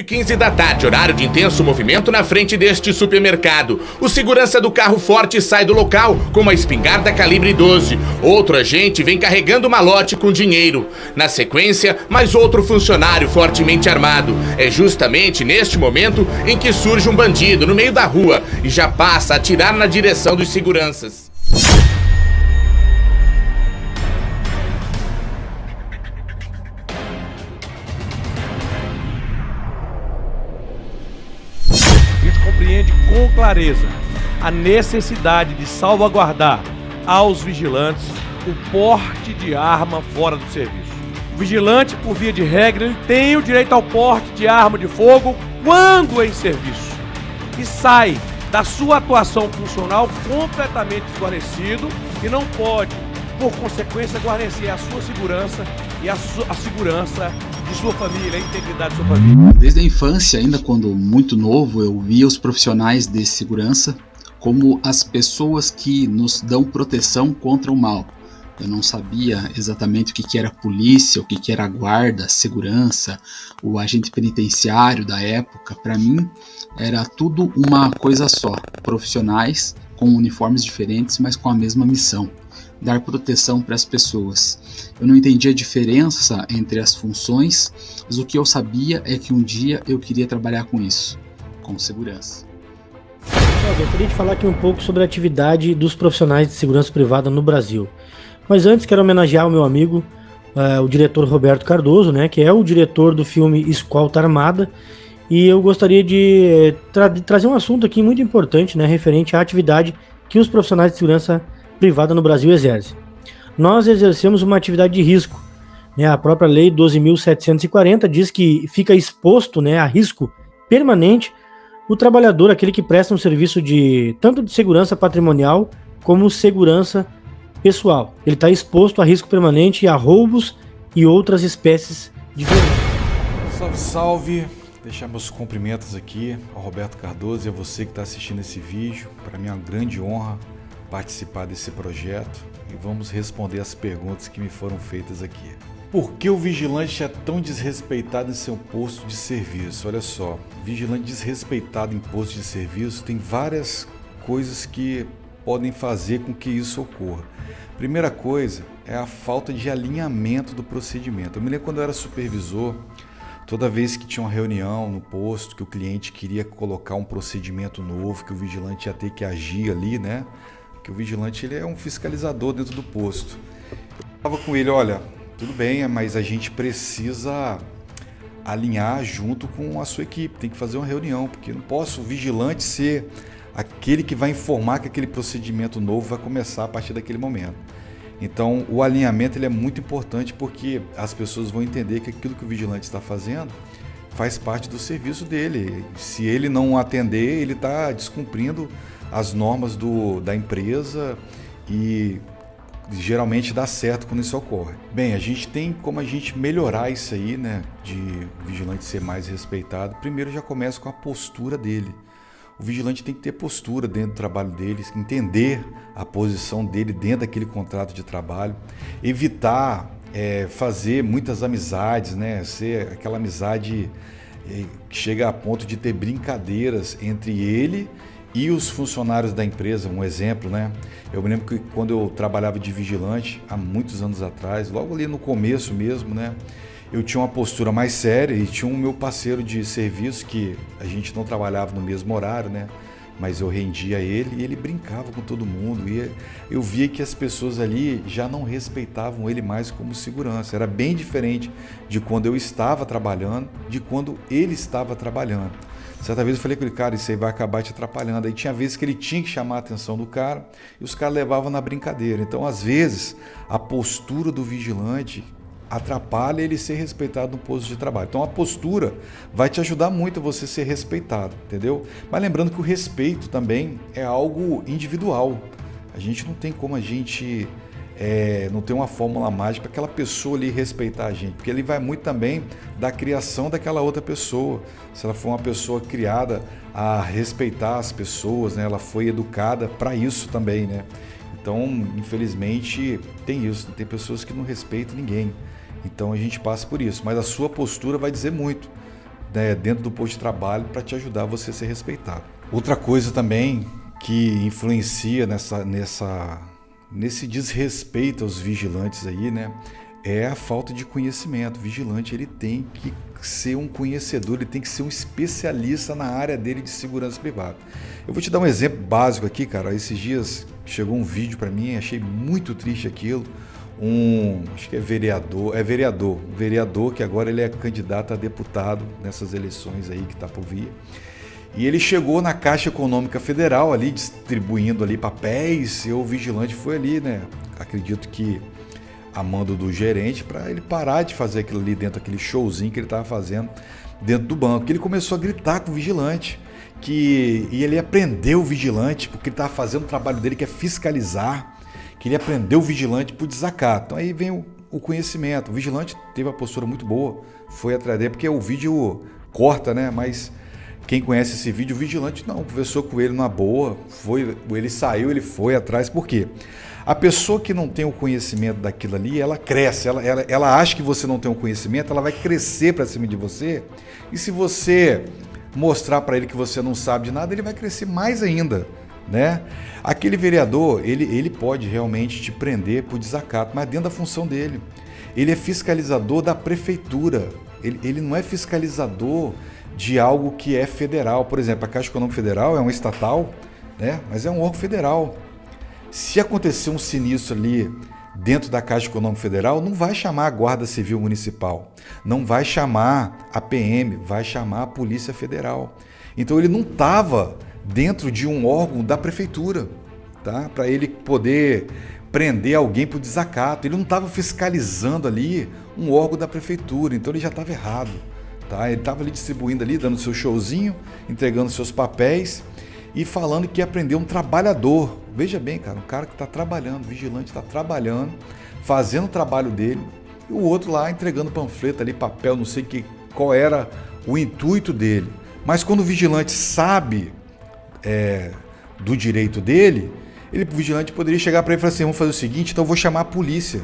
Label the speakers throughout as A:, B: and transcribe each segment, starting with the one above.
A: 15 da tarde, horário de intenso movimento na frente deste supermercado. O segurança do carro forte sai do local com uma espingarda calibre 12. Outro agente vem carregando malote com dinheiro. Na sequência, mais outro funcionário fortemente armado. É justamente neste momento em que surge um bandido no meio da rua e já passa a atirar na direção dos seguranças.
B: Compreende com clareza a necessidade de salvaguardar aos vigilantes o porte de arma fora do serviço. O vigilante, por via de regra, ele tem o direito ao porte de arma de fogo quando em serviço e sai da sua atuação funcional completamente esclarecido e não pode, por consequência, guarnecer a sua segurança e a segurança de sua família, a integridade de sua família.
C: Desde a infância, ainda quando muito novo, eu via os profissionais de segurança como as pessoas que nos dão proteção contra o mal. Eu não sabia exatamente o que era polícia, o que era guarda, segurança, o agente penitenciário da época. Para mim, era tudo uma coisa só. Profissionais com uniformes diferentes, mas com a mesma missão: dar proteção para as pessoas. Eu não entendia a diferença entre as funções, mas o que eu sabia é que um dia eu queria trabalhar com isso, com segurança.
D: Eu gostaria de falar aqui um pouco sobre a atividade dos profissionais de segurança privada no Brasil. Mas antes quero homenagear o meu amigo, o diretor Roberto Cardoso, né, que é o diretor do filme Escolta Armada, e eu gostaria de trazer um assunto aqui muito importante, né, referente à atividade que os profissionais de segurança privada no Brasil exerce. Nós exercemos uma atividade de risco, né? A própria lei 12.740 diz que fica exposto, né, a risco permanente o trabalhador, aquele que presta um serviço tanto de segurança patrimonial como segurança pessoal. Ele está exposto a risco permanente e a roubos e outras espécies de violência.
E: Salve, salve! Deixar meus cumprimentos aqui ao Roberto Cardoso e a você que está assistindo esse vídeo. Para mim é uma grande honra participar desse projeto e vamos responder as perguntas que me foram feitas aqui. Por que o vigilante é tão desrespeitado em seu posto de serviço? Olha só, vigilante desrespeitado em posto de serviço tem várias coisas que podem fazer com que isso ocorra. Primeira coisa é a falta de alinhamento do procedimento. Eu me lembro quando eu era supervisor, toda vez que tinha uma reunião no posto, que o cliente queria colocar um procedimento novo, que o vigilante ia ter que agir ali, né? Que o vigilante ele é um fiscalizador dentro do posto. Eu falava com ele, olha, tudo bem, mas a gente precisa alinhar junto com a sua equipe, tem que fazer uma reunião, porque não posso o vigilante ser aquele que vai informar que aquele procedimento novo vai começar a partir daquele momento. Então, o alinhamento ele é muito importante porque as pessoas vão entender que aquilo que o vigilante está fazendo faz parte do serviço dele. Se ele não atender, ele está descumprindo as normas da empresa e geralmente dá certo quando isso ocorre. Bem, a gente tem como a gente melhorar isso aí, né, de o vigilante ser mais respeitado. Primeiro já começa com a postura dele. O vigilante tem que ter postura dentro do trabalho dele, entender a posição dele dentro daquele contrato de trabalho, evitar fazer muitas amizades, né, ser aquela amizade que chega a ponto de ter brincadeiras entre ele e os funcionários da empresa. Um exemplo, né? Eu me lembro que quando eu trabalhava de vigilante, há muitos anos atrás, logo ali no começo mesmo, né? Eu tinha uma postura mais séria e tinha um meu parceiro de serviço que a gente não trabalhava no mesmo horário, né? Mas eu rendia ele e ele brincava com todo mundo. E eu via que as pessoas ali já não respeitavam ele mais como segurança. Era bem diferente de quando eu estava trabalhando, de quando ele estava trabalhando. Certa vez eu falei com ele, cara, isso aí vai acabar te atrapalhando. Aí tinha vezes que ele tinha que chamar a atenção do cara e os caras levavam na brincadeira. Então, às vezes, a postura do vigilante atrapalha ele ser respeitado no posto de trabalho. Então, a postura vai te ajudar muito a você ser respeitado, entendeu? Mas lembrando que o respeito também é algo individual. A gente não tem como não tem uma fórmula mágica para aquela pessoa ali respeitar a gente, porque ele vai muito também da criação daquela outra pessoa. Se ela for uma pessoa criada a respeitar as pessoas, né? Ela foi educada para isso também, né? Então, infelizmente, tem isso. Tem pessoas que não respeitam ninguém. Então, a gente passa por isso. Mas a sua postura vai dizer muito. né, dentro do posto de trabalho para te ajudar você a ser respeitado. Outra coisa também que influencia nesse desrespeito aos vigilantes aí, né, é a falta de conhecimento. O vigilante, ele tem que ser um conhecedor, ele tem que ser um especialista na área dele de segurança privada. Eu vou te dar um exemplo básico aqui, cara. Esses dias chegou um vídeo para mim, achei muito triste aquilo. Acho que é vereador que agora ele é candidato a deputado nessas eleições aí que tá por vir. E ele chegou na Caixa Econômica Federal ali, distribuindo ali papéis, e o vigilante foi ali, né? Acredito que a mando do gerente, para ele parar de fazer aquilo ali dentro daquele showzinho que ele estava fazendo dentro do banco. E ele começou a gritar com o vigilante, e ele aprendeu o vigilante, porque ele estava fazendo o trabalho dele, que é fiscalizar, que ele aprendeu o vigilante por desacato. Então aí vem o conhecimento. O vigilante teve uma postura muito boa, foi atrás dele, porque o vídeo corta, né? Mas quem conhece esse vídeo, o vigilante não, conversou com ele numa boa, ele saiu, ele foi atrás. Por quê? A pessoa que não tem o conhecimento daquilo ali, ela cresce, ela acha que você não tem o conhecimento, ela vai crescer para cima de você, e se você mostrar para ele que você não sabe de nada, ele vai crescer mais ainda, né? Aquele vereador, ele pode realmente te prender por desacato, mas dentro da função dele. Ele é fiscalizador da prefeitura, ele não é fiscalizador de algo que é federal. Por exemplo, a Caixa Econômica Federal é um estatal, né? Mas é um órgão federal. Se acontecer um sinistro ali dentro da Caixa Econômica Federal, não vai chamar a Guarda Civil Municipal, não vai chamar a PM, vai chamar a Polícia Federal. Então ele não estava dentro de um órgão da prefeitura, tá? Para ele poder prender alguém por desacato. Ele não estava fiscalizando ali um órgão da prefeitura, então ele já estava errado. Tá? Ele estava ali distribuindo ali, dando seu showzinho, entregando seus papéis e falando que ia prender um trabalhador. Veja bem, cara, um cara que está trabalhando, vigilante está trabalhando, fazendo o trabalho dele, e o outro lá entregando panfleto ali, papel, não sei qual era o intuito dele. Mas quando o vigilante sabe do direito dele, o vigilante poderia chegar para ele e falar assim: vamos fazer o seguinte, então eu vou chamar a polícia,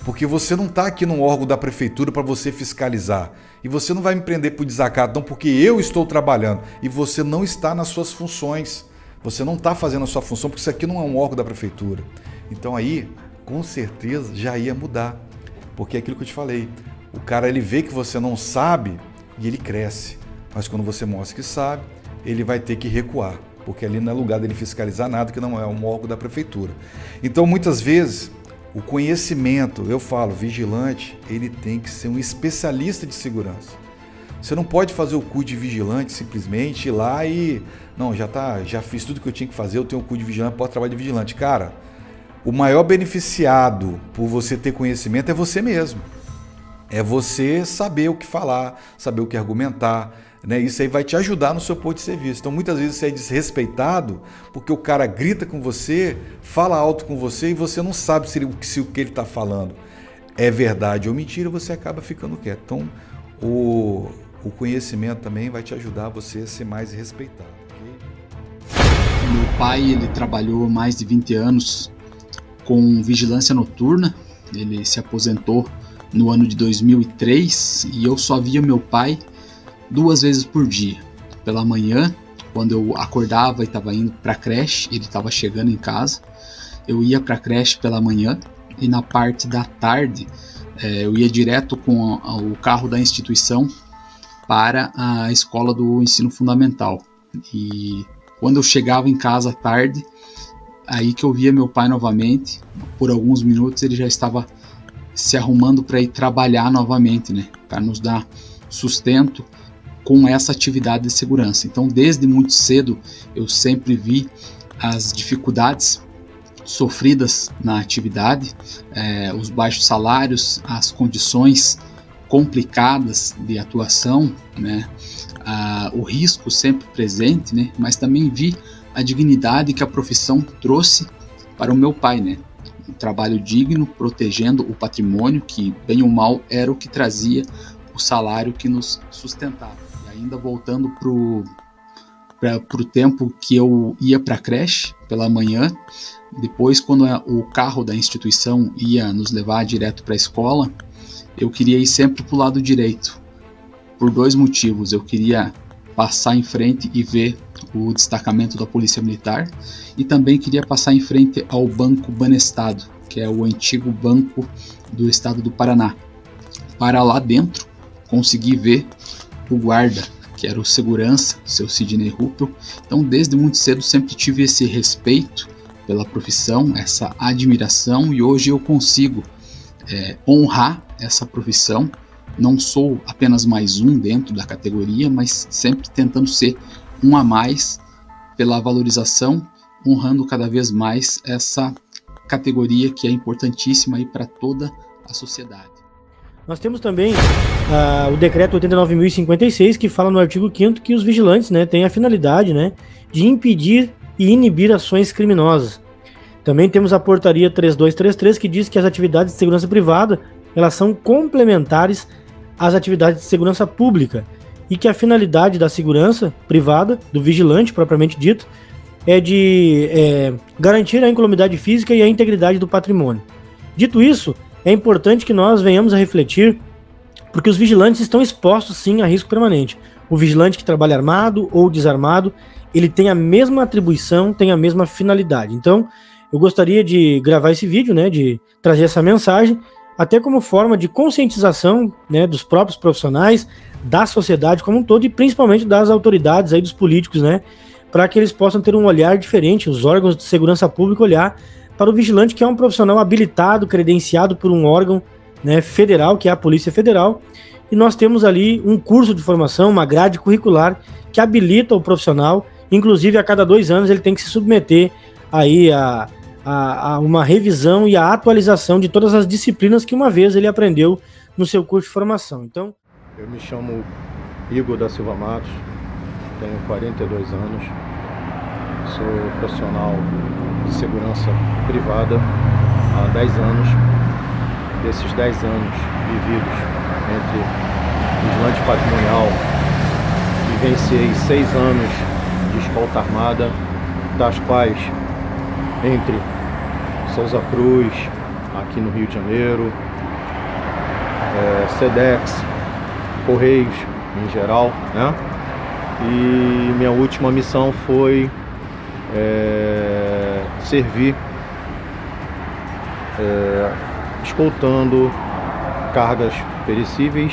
E: porque você não está aqui num órgão da prefeitura para você fiscalizar, e você não vai me prender por desacato, não, porque eu estou trabalhando, e você não está nas suas funções, você não está fazendo a sua função, porque isso aqui não é um órgão da prefeitura. Então aí, com certeza, já ia mudar, porque é aquilo que eu te falei, o cara ele vê que você não sabe e ele cresce, mas quando você mostra que sabe, ele vai ter que recuar, porque ali não é lugar dele fiscalizar nada que não é um órgão da prefeitura. Então muitas vezes o conhecimento, eu falo, vigilante, ele tem que ser um especialista de segurança. Você não pode fazer o curso de vigilante simplesmente ir lá e não, já fiz tudo que eu tinha que fazer, eu tenho o curso de vigilante, posso trabalhar de vigilante. Cara, o maior beneficiado por você ter conhecimento é você mesmo. É você saber o que falar, saber o que argumentar, né? Isso aí vai te ajudar no seu posto de serviço. Então muitas vezes você é desrespeitado porque o cara grita com você, fala alto com você e você não sabe se o que ele está falando é verdade ou mentira, você acaba ficando quieto. Então o conhecimento também vai te ajudar você a ser mais respeitado. Okay?
C: Meu pai, ele trabalhou mais de 20 anos com vigilância noturna. Ele se aposentou no ano de 2003 e eu só via meu pai 2 vezes por dia. Pela manhã, quando eu acordava e estava indo para a creche, ele estava chegando em casa, eu ia para a creche pela manhã, e na parte da tarde eu ia direto com o carro da instituição para a escola do ensino fundamental. E quando eu chegava em casa à tarde, aí que eu via meu pai novamente. Por alguns minutos ele já estava se arrumando para ir trabalhar novamente, né, para nos dar sustento com essa atividade de segurança. Então, desde muito cedo, eu sempre vi as dificuldades sofridas na atividade, os baixos salários, as condições complicadas de atuação, né, o risco sempre presente, né, mas também vi a dignidade que a profissão trouxe para o meu pai, né, um trabalho digno, protegendo o patrimônio, que bem ou mal era o que trazia o salário que nos sustentava. E ainda voltando pro tempo que eu ia para a creche pela manhã, depois quando o carro da instituição ia nos levar direto para a escola, eu queria ir sempre para o lado direito, por 2 motivos. Eu queria passar em frente e ver o destacamento da Polícia Militar e também queria passar em frente ao Banco Banestado, que é o antigo banco do estado do Paraná, para lá dentro conseguir ver o guarda, que era o segurança, seu Sidney Ruppel. Então, desde muito cedo sempre tive esse respeito pela profissão, essa admiração, e hoje eu consigo honrar essa profissão. Não sou apenas mais um dentro da categoria, mas sempre tentando ser um a mais pela valorização, honrando cada vez mais essa categoria que é importantíssima para toda a sociedade.
D: Nós temos também o decreto 89.056, que fala no artigo 5º que os vigilantes, né, têm a finalidade, né, de impedir e inibir ações criminosas. Também temos a portaria 3233, que diz que as atividades de segurança privada, elas são complementares às atividades de segurança pública, e que a finalidade da segurança privada, do vigilante propriamente dito, é de garantir a incolumidade física e a integridade do patrimônio. Dito isso, é importante que nós venhamos a refletir, porque os vigilantes estão expostos sim a risco permanente. O vigilante que trabalha armado ou desarmado, ele tem a mesma atribuição, tem a mesma finalidade. Então, eu gostaria de gravar esse vídeo, né, de trazer essa mensagem, até como forma de conscientização, né, dos próprios profissionais, da sociedade como um todo e principalmente das autoridades aí, dos políticos, né, para que eles possam ter um olhar diferente, os órgãos de segurança pública olhar para o vigilante, que é um profissional habilitado, credenciado por um órgão, né, federal, que é a Polícia Federal, e nós temos ali um curso de formação, uma grade curricular que habilita o profissional, inclusive a cada 2 anos ele tem que se submeter aí a uma revisão e a atualização de todas as disciplinas que uma vez ele aprendeu no seu curso de formação. Então,
F: eu me chamo Igor da Silva Matos, tenho 42 anos, sou profissional de segurança privada há 10 anos. Desses 10 anos vividos entre vigilante patrimonial, vivenciei 6 anos de escolta armada, das quais entre Souza Cruz, aqui no Rio de Janeiro, Sedex, Correios em geral, né? E minha última missão foi servir escoltando cargas perecíveis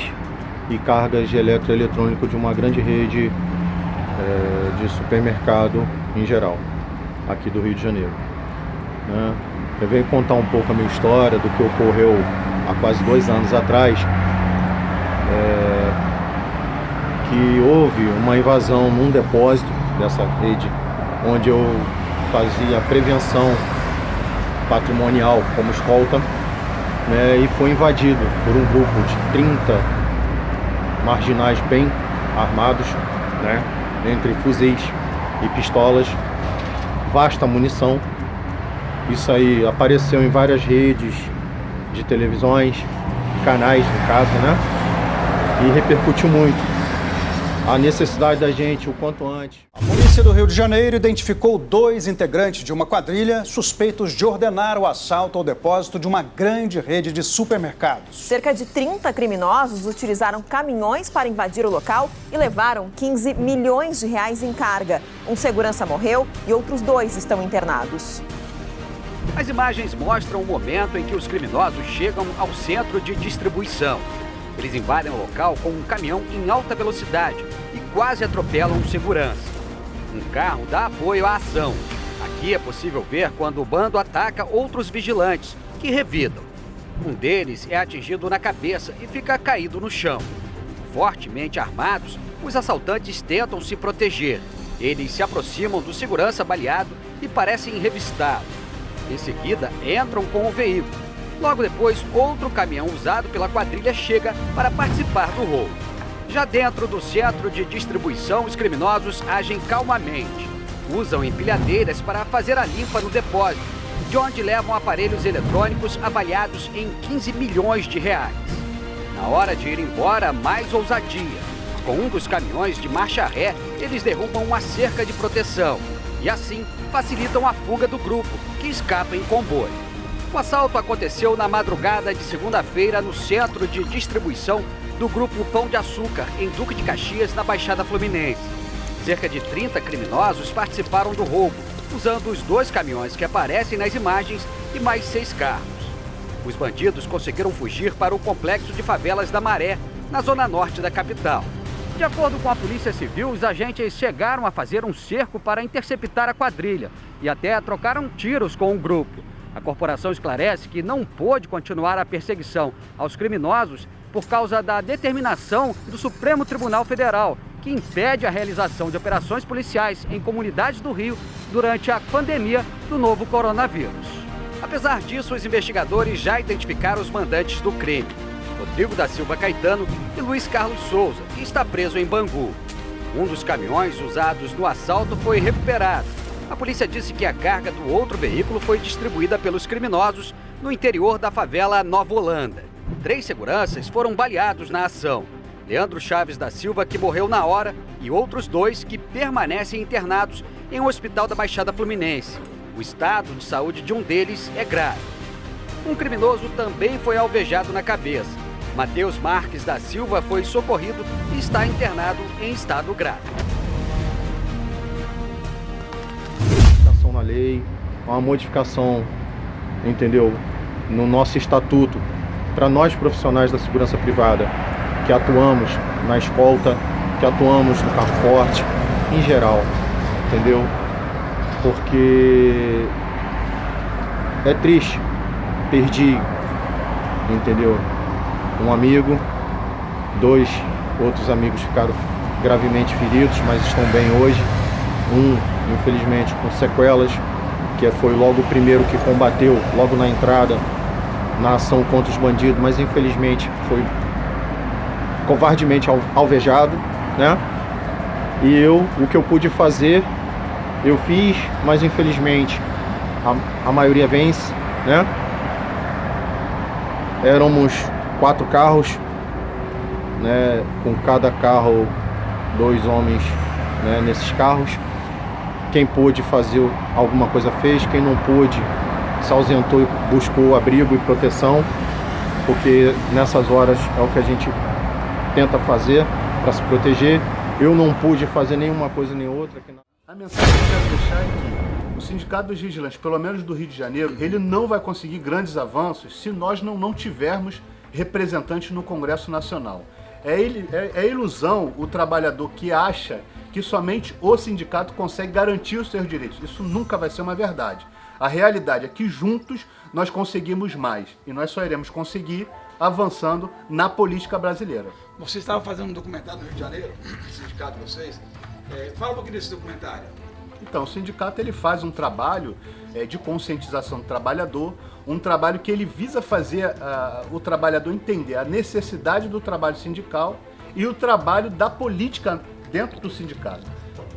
F: e cargas de eletroeletrônico de uma grande rede de supermercado em geral, aqui do Rio de Janeiro. Eu venho contar um pouco a minha história do que ocorreu há quase 2 anos atrás, que houve uma invasão num depósito dessa rede, onde eu fazia prevenção patrimonial como escolta, né, e foi invadido por um grupo de 30 marginais bem armados, né, entre fuzis e pistolas, vasta munição. Isso aí apareceu em várias redes de televisões, canais no caso, né? E repercutiu muito. A necessidade da gente o quanto antes.
G: A polícia do Rio de Janeiro identificou 2 integrantes de uma quadrilha suspeitos de ordenar o assalto ao depósito de uma grande rede de supermercados.
H: Cerca de 30 criminosos utilizaram caminhões para invadir o local e levaram 15 milhões de reais em carga. Um segurança morreu e outros 2 estão internados.
I: As imagens mostram o momento em que os criminosos chegam ao centro de distribuição. Eles invadem o local com um caminhão em alta velocidade e quase atropelam um segurança. Um carro dá apoio à ação. Aqui é possível ver quando o bando ataca outros vigilantes, que revidam. Um deles é atingido na cabeça e fica caído no chão. Fortemente armados, os assaltantes tentam se proteger. Eles se aproximam do segurança baleado e parecem revistá-lo. Em seguida, entram com o veículo. Logo depois, outro caminhão usado pela quadrilha chega para participar do roubo. Já dentro do centro de distribuição, os criminosos agem calmamente. Usam empilhadeiras para fazer a limpa no depósito, de onde levam aparelhos eletrônicos avaliados em 15 milhões de reais. Na hora de ir embora, mais ousadia. Com um dos caminhões de marcha ré, eles derrubam uma cerca de proteção e assim facilitam a fuga do grupo, que escapa em comboio. O assalto aconteceu na madrugada de segunda-feira no centro de distribuição do grupo Pão de Açúcar, em Duque de Caxias, na Baixada Fluminense. Cerca de 30 criminosos participaram do roubo, usando os 2 caminhões que aparecem nas imagens e mais 6 carros. Os bandidos conseguiram fugir para o complexo de favelas da Maré, na zona norte da capital. De acordo com a Polícia Civil, os agentes chegaram a fazer um cerco para interceptar a quadrilha e até trocaram tiros com o grupo. A corporação esclarece que não pôde continuar a perseguição aos criminosos por causa da determinação do Supremo Tribunal Federal, que impede a realização de operações policiais em comunidades do Rio durante a pandemia do novo coronavírus. Apesar disso, os investigadores já identificaram os mandantes do crime, Rodrigo da Silva Caetano e Luiz Carlos Souza, que está preso em Bangu. Um dos caminhões usados no assalto foi recuperado. A polícia disse que a carga do outro veículo foi distribuída pelos criminosos no interior da favela Nova Holanda. 3 seguranças foram baleados na ação. Leandro Chaves da Silva, que morreu na hora, e outros 2 que permanecem internados em um hospital da Baixada Fluminense. O estado de saúde de um deles é grave. Um criminoso também foi alvejado na cabeça. Matheus Marques da Silva foi socorrido e está internado em estado grave.
F: Na lei, uma modificação, entendeu, no nosso estatuto, para nós profissionais da segurança privada, que atuamos na escolta, que atuamos no carro forte, em geral, entendeu? Porque é triste, perdi, entendeu? Um amigo, 2 outros amigos ficaram gravemente feridos, mas estão bem hoje. Infelizmente com sequelas, que foi logo o primeiro que combateu logo na entrada na ação contra os bandidos, mas infelizmente foi covardemente alvejado, né? E o que eu pude fazer, eu fiz, mas infelizmente a maioria vence, né? Éramos 4 carros, né? Com cada carro 2 homens, né? Nesses carros. Quem pôde fazer alguma coisa fez, quem não pôde se ausentou e buscou abrigo e proteção, porque nessas horas é o que a gente tenta fazer para se proteger. Eu não pude fazer nenhuma coisa nem outra.
J: A mensagem que eu quero deixar é que o Sindicato dos Vigilantes, pelo menos do Rio de Janeiro, ele não vai conseguir grandes avanços se nós não tivermos representantes no Congresso Nacional. É ilusão o trabalhador que acha que somente o sindicato consegue garantir os seus direitos. Isso nunca vai ser uma verdade. A realidade é que juntos nós conseguimos mais. E nós só iremos conseguir avançando na política brasileira.
K: Vocês estavam fazendo um documentário no Rio de Janeiro, o sindicato de vocês. Fala um pouquinho desse documentário.
J: Então, o sindicato ele faz um trabalho de conscientização do trabalhador, um trabalho que ele visa fazer o trabalhador entender a necessidade do trabalho sindical e o trabalho da política dentro do sindicato.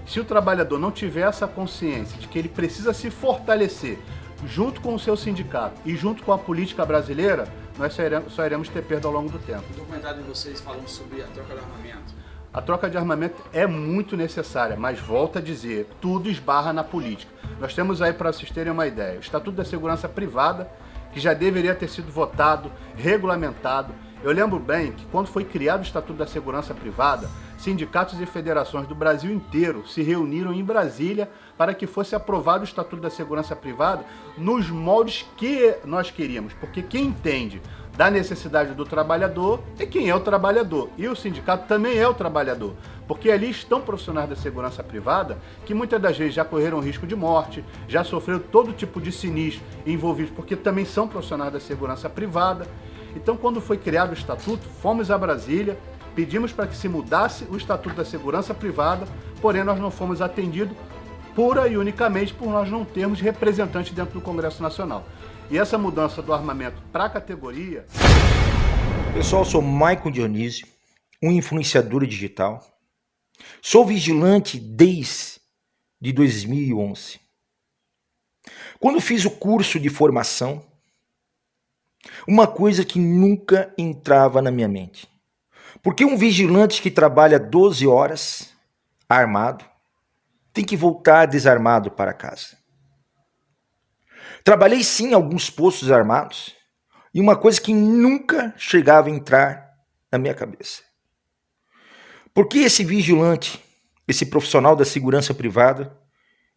J: Se o trabalhador não tiver essa consciência de que ele precisa se fortalecer junto com o seu sindicato e junto com a política brasileira, nós só iremos ter perda ao longo do tempo.
K: O documentário de vocês falam sobre a troca de armamento.
J: A troca de armamento é muito necessária, mas volto a dizer, tudo esbarra na política. Nós temos aí, para vocês terem uma ideia, o Estatuto da Segurança Privada, que já deveria ter sido votado, regulamentado. Eu lembro bem que quando foi criado o Estatuto da Segurança Privada, sindicatos e federações do Brasil inteiro se reuniram em Brasília para que fosse aprovado o Estatuto da Segurança Privada nos moldes que nós queríamos, porque quem entende da necessidade do trabalhador é quem é o trabalhador, e o sindicato também é o trabalhador, porque ali estão profissionais da segurança privada que muitas das vezes já correram risco de morte, já sofreram todo tipo de sinistro envolvidos, porque também são profissionais da segurança privada. Então, quando foi criado o Estatuto, fomos a Brasília, pedimos para que se mudasse o Estatuto da Segurança Privada, porém nós não fomos atendidos pura e unicamente por nós não termos representantes dentro do Congresso Nacional. E essa mudança do armamento para a categoria...
L: Pessoal, eu sou Maicon Dionísio, um influenciador digital. Sou vigilante desde 2011. Quando fiz o curso de formação, uma coisa que nunca entrava na minha mente. Porque um vigilante que trabalha 12 horas armado tem que voltar desarmado para casa. Trabalhei sim em alguns postos armados e uma coisa que nunca chegava a entrar na minha cabeça. Por que esse vigilante, esse profissional da segurança privada,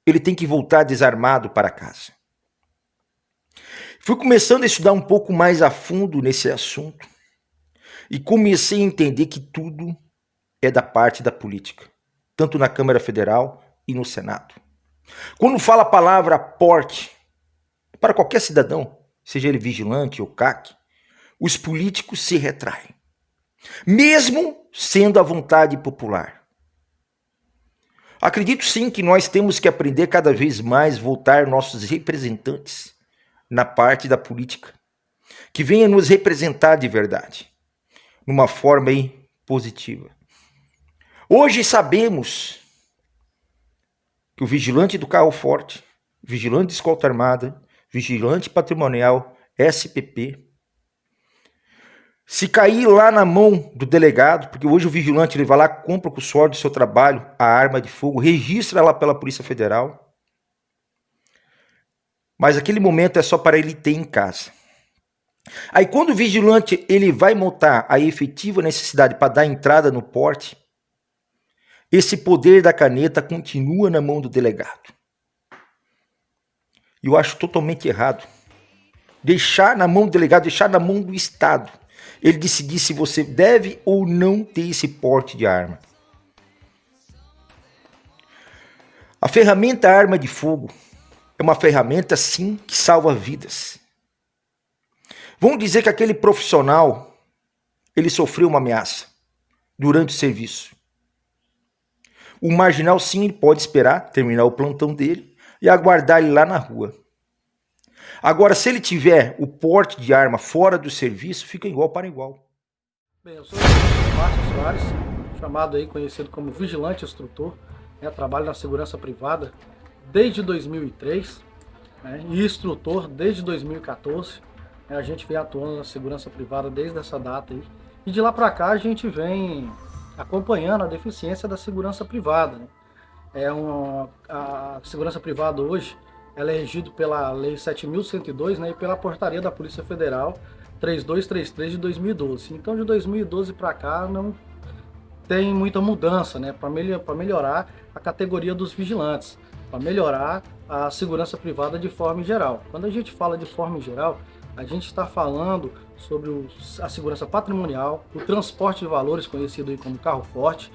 L: ele tem que voltar desarmado para casa? Fui começando a estudar um pouco mais a fundo nesse assunto e comecei a entender que tudo é da parte da política, tanto na Câmara Federal e no Senado. Quando fala a palavra porte, para qualquer cidadão, seja ele vigilante ou CAC, os políticos se retraem, mesmo sendo a vontade popular. Acredito sim que nós temos que aprender cada vez mais a voltar nossos representantes na parte da política, que venha nos representar de verdade, numa forma aí positiva. Hoje sabemos que o vigilante do carro forte, vigilante de escolta armada, vigilante patrimonial, SPP, se cair lá na mão do delegado, porque hoje o vigilante ele vai lá, compra com o suor do seu trabalho a arma de fogo, registra lá pela Polícia Federal, mas aquele momento é só para ele ter em casa. Aí quando o vigilante ele vai montar a efetiva necessidade para dar entrada no porte, esse poder da caneta continua na mão do delegado. E eu acho totalmente errado. Deixar na mão do delegado, deixar na mão do Estado. Ele decidir se você deve ou não ter esse porte de arma. A ferramenta arma de fogo é uma ferramenta, sim, que salva vidas. Vamos dizer que aquele profissional, ele sofreu uma ameaça durante o serviço. O marginal, sim, ele pode esperar terminar o plantão dele e aguardar ele lá na rua. Agora, se ele tiver o porte de arma fora do serviço, fica igual para igual.
M: Bem, eu sou o Márcio Soares, chamado aí, conhecido como vigilante instrutor, trabalho na segurança privada desde 2003, e instrutor desde 2014. A gente vem atuando na segurança privada desde essa data aí. E de lá para cá a gente vem acompanhando a deficiência da segurança privada. A segurança privada hoje ela é regida pela Lei 7.102, e pela portaria da Polícia Federal 3233 de 2012. Então de 2012 para cá não tem muita mudança, para melhorar a categoria dos vigilantes, para melhorar a segurança privada de forma geral. Quando a gente fala de forma geral, a gente está falando sobre a segurança patrimonial, o transporte de valores, conhecido aí como carro forte,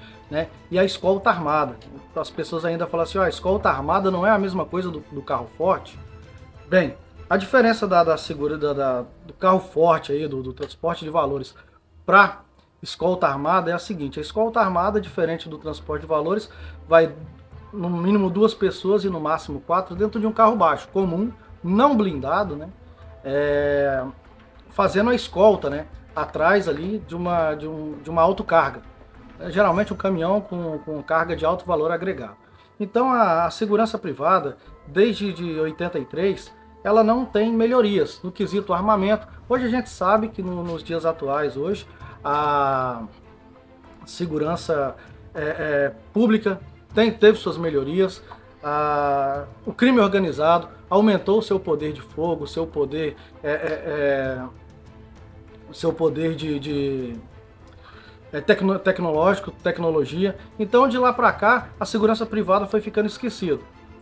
M: e a escolta armada. As pessoas ainda falam assim, a escolta armada não é a mesma coisa do carro forte. Bem, a diferença do carro forte, aí, do transporte de valores para escolta armada é a seguinte: a escolta armada, diferente do transporte de valores, vai no mínimo 2 pessoas e no máximo 4 dentro de um carro baixo, comum, não blindado, fazendo a escolta, atrás ali de uma autocarga. Geralmente um caminhão com carga de alto valor agregado. Então a segurança privada, desde de 83, ela não tem melhorias no quesito armamento. Hoje a gente sabe que nos dias atuais, hoje, a segurança pública teve suas melhorias. O crime organizado aumentou o seu poder de fogo, o seu poder tecnológico, tecnologia. Então de lá para cá a segurança privada foi ficando esquecida,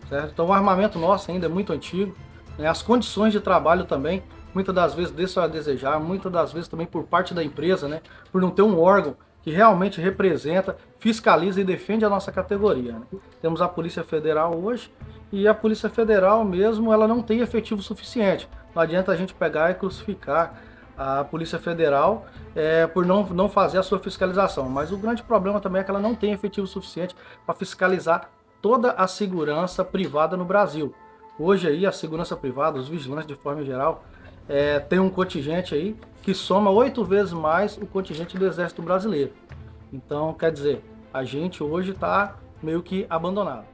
M: certo? Então o armamento nosso ainda é muito antigo, as condições de trabalho também muitas das vezes deixam a desejar, muitas das vezes também por parte da empresa, por não ter um órgão que realmente representa, fiscaliza e defende a nossa categoria. Temos a Polícia Federal hoje, e a Polícia Federal mesmo, ela não tem efetivo suficiente. Não adianta a gente pegar e crucificar a Polícia Federal por não fazer a sua fiscalização. Mas o grande problema também é que ela não tem efetivo suficiente para fiscalizar toda a segurança privada no Brasil. Hoje aí a segurança privada, os vigilantes de forma geral, tem um contingente aí que soma 8 vezes mais o contingente do Exército Brasileiro. Então, quer dizer, a gente hoje está meio que abandonado.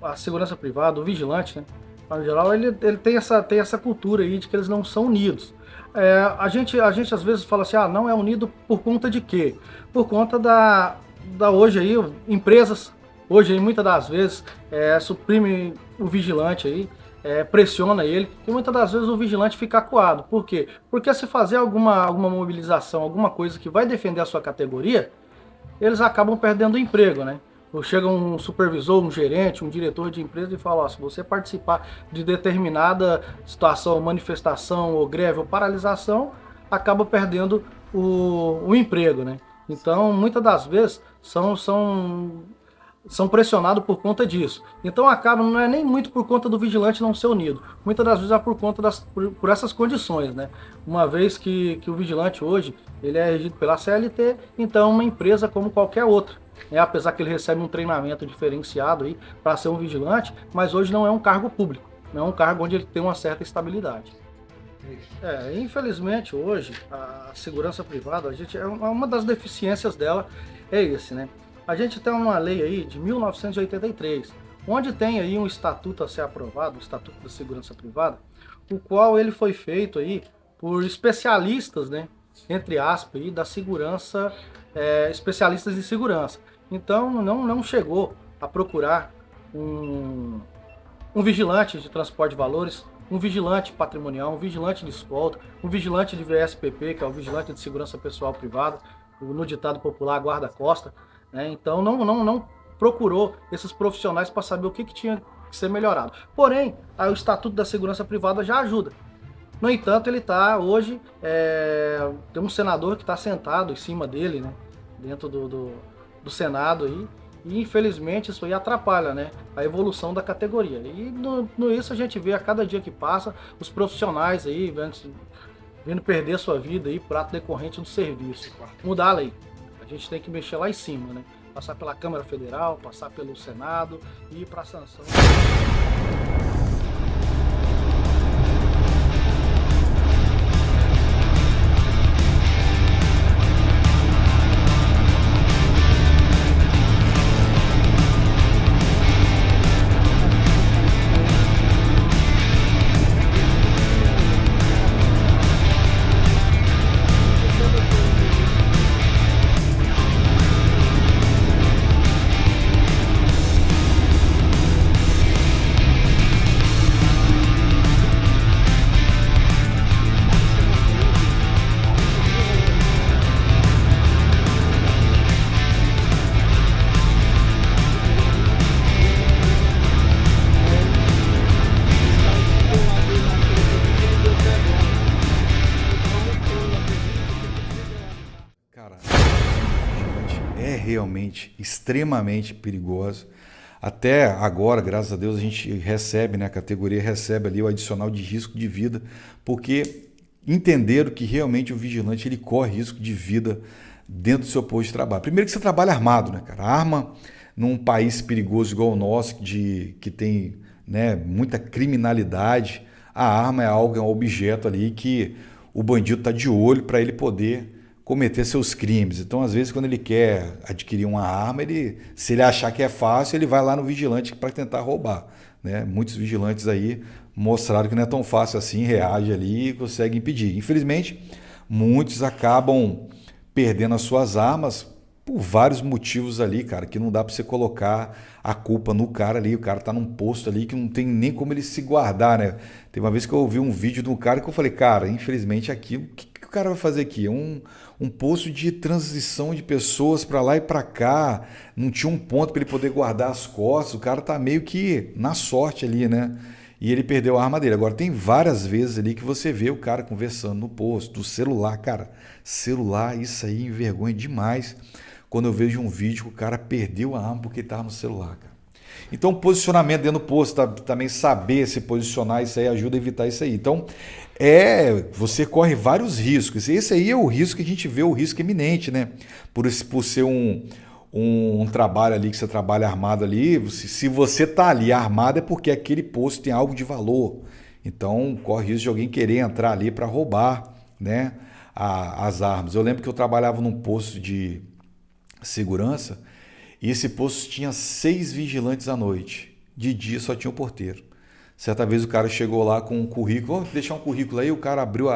M: A segurança privada, o vigilante, no geral, ele tem essa cultura aí de que eles não são unidos. A gente às vezes fala assim, não é unido por conta de quê? Por conta da hoje aí, empresas, hoje aí muitas das vezes suprimem o vigilante aí, pressiona ele, e muitas das vezes o vigilante fica acuado. Por quê? Porque se fazer alguma mobilização, alguma coisa que vai defender a sua categoria, eles acabam perdendo o emprego, né? Ou chega um supervisor, um gerente, um diretor de empresa e fala, ó, se você participar de determinada situação, manifestação, ou greve, ou paralisação, acaba perdendo o emprego, né? Então, muitas das vezes, são pressionados por conta disso. Então acaba, não é nem muito por conta do vigilante não ser unido, muitas das vezes é por conta por essas condições, né? Uma vez que o vigilante hoje, ele é regido pela CLT, então é uma empresa como qualquer outra, né? Apesar que ele recebe um treinamento diferenciado aí para ser um vigilante, mas hoje não é um cargo público, não é um cargo onde ele tem uma certa estabilidade. Infelizmente hoje a segurança privada, uma das deficiências dela é esse, né? A gente tem uma lei aí de 1983, onde tem aí um estatuto a ser aprovado, o Estatuto da Segurança Privada, o qual ele foi feito aí por especialistas, né, entre aspas, aí, da segurança, especialistas em segurança. Então não chegou a procurar um vigilante de transporte de valores, um vigilante patrimonial, um vigilante de escolta, um vigilante de VSPP, que é o vigilante de segurança pessoal privada, no ditado popular guarda-costa. Então não procurou esses profissionais para saber o que tinha que ser melhorado. Porém, o Estatuto da Segurança Privada já ajuda. No entanto, ele está hoje, tem um senador que está sentado em cima dele, né, dentro do Senado aí, e infelizmente isso aí atrapalha, né, a evolução da categoria. E no isso a gente vê a cada dia que passa os profissionais aí vindo perder sua vida aí por ato decorrente do serviço. Mudar a lei. A gente tem que mexer lá em cima, né? Passar pela Câmara Federal, passar pelo Senado e ir para a sanção.
E: Realmente extremamente perigosa. Até agora, graças a Deus, a gente recebe, né, a categoria recebe ali o adicional de risco de vida, porque entenderam que realmente o vigilante ele corre risco de vida dentro do seu posto de trabalho. Primeiro que você trabalha armado, né, cara? Arma num país perigoso igual o nosso, que tem, né, muita criminalidade, a arma é algo, é um objeto ali que o bandido está de olho para ele poder cometer seus crimes. Então, às vezes, quando ele quer adquirir uma arma, se ele achar que é fácil, ele vai lá no vigilante para tentar roubar, né? Muitos vigilantes aí mostraram que não é tão fácil assim, reage ali e consegue impedir. Infelizmente, muitos acabam perdendo as suas armas por vários motivos ali, cara, que não dá para você colocar a culpa no cara ali. O cara tá num posto ali que não tem nem como ele se guardar, né? Teve uma vez que eu ouvi um vídeo de um cara que eu falei, cara, infelizmente aqui, o que o cara vai fazer aqui? É um posto de transição de pessoas para lá e para cá, não tinha um ponto para ele poder guardar as costas, o cara tá meio que na sorte ali, né? E ele perdeu a arma dele. Agora, tem várias vezes ali que você vê o cara conversando no posto, do celular, cara. Celular, isso aí envergonha demais. Quando eu vejo um vídeo que o cara perdeu a arma porque estava no celular, cara. Então, posicionamento dentro do posto, também saber se posicionar, isso aí ajuda a evitar isso aí. Então, você corre vários riscos. Esse aí é o risco que a gente vê, o risco iminente, né? Por ser um trabalho ali, que você trabalha armado ali, se você está ali armado é porque aquele posto tem algo de valor. Então, corre risco de alguém querer entrar ali para roubar, né, as armas. Eu lembro que eu trabalhava num posto de segurança e esse posto tinha 6 vigilantes à noite. De dia só tinha o porteiro. Certa vez o cara chegou lá com um currículo, vou deixar um currículo aí, o cara abriu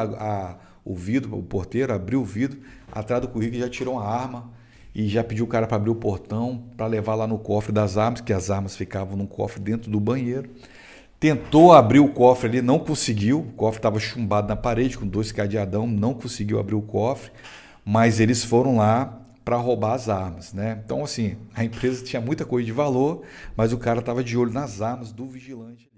E: o vidro, o porteiro abriu o vidro, atrás do currículo já tirou uma arma e já pediu o cara para abrir o portão, para levar lá no cofre das armas, que as armas ficavam num cofre dentro do banheiro. tentou abrir o cofre ali, não conseguiu. O cofre estava chumbado na parede com 2 cadeadão, não conseguiu abrir o cofre, mas eles foram lá para roubar as armas, né? Então, assim, a empresa tinha muita coisa de valor, mas o cara estava de olho nas armas do vigilante.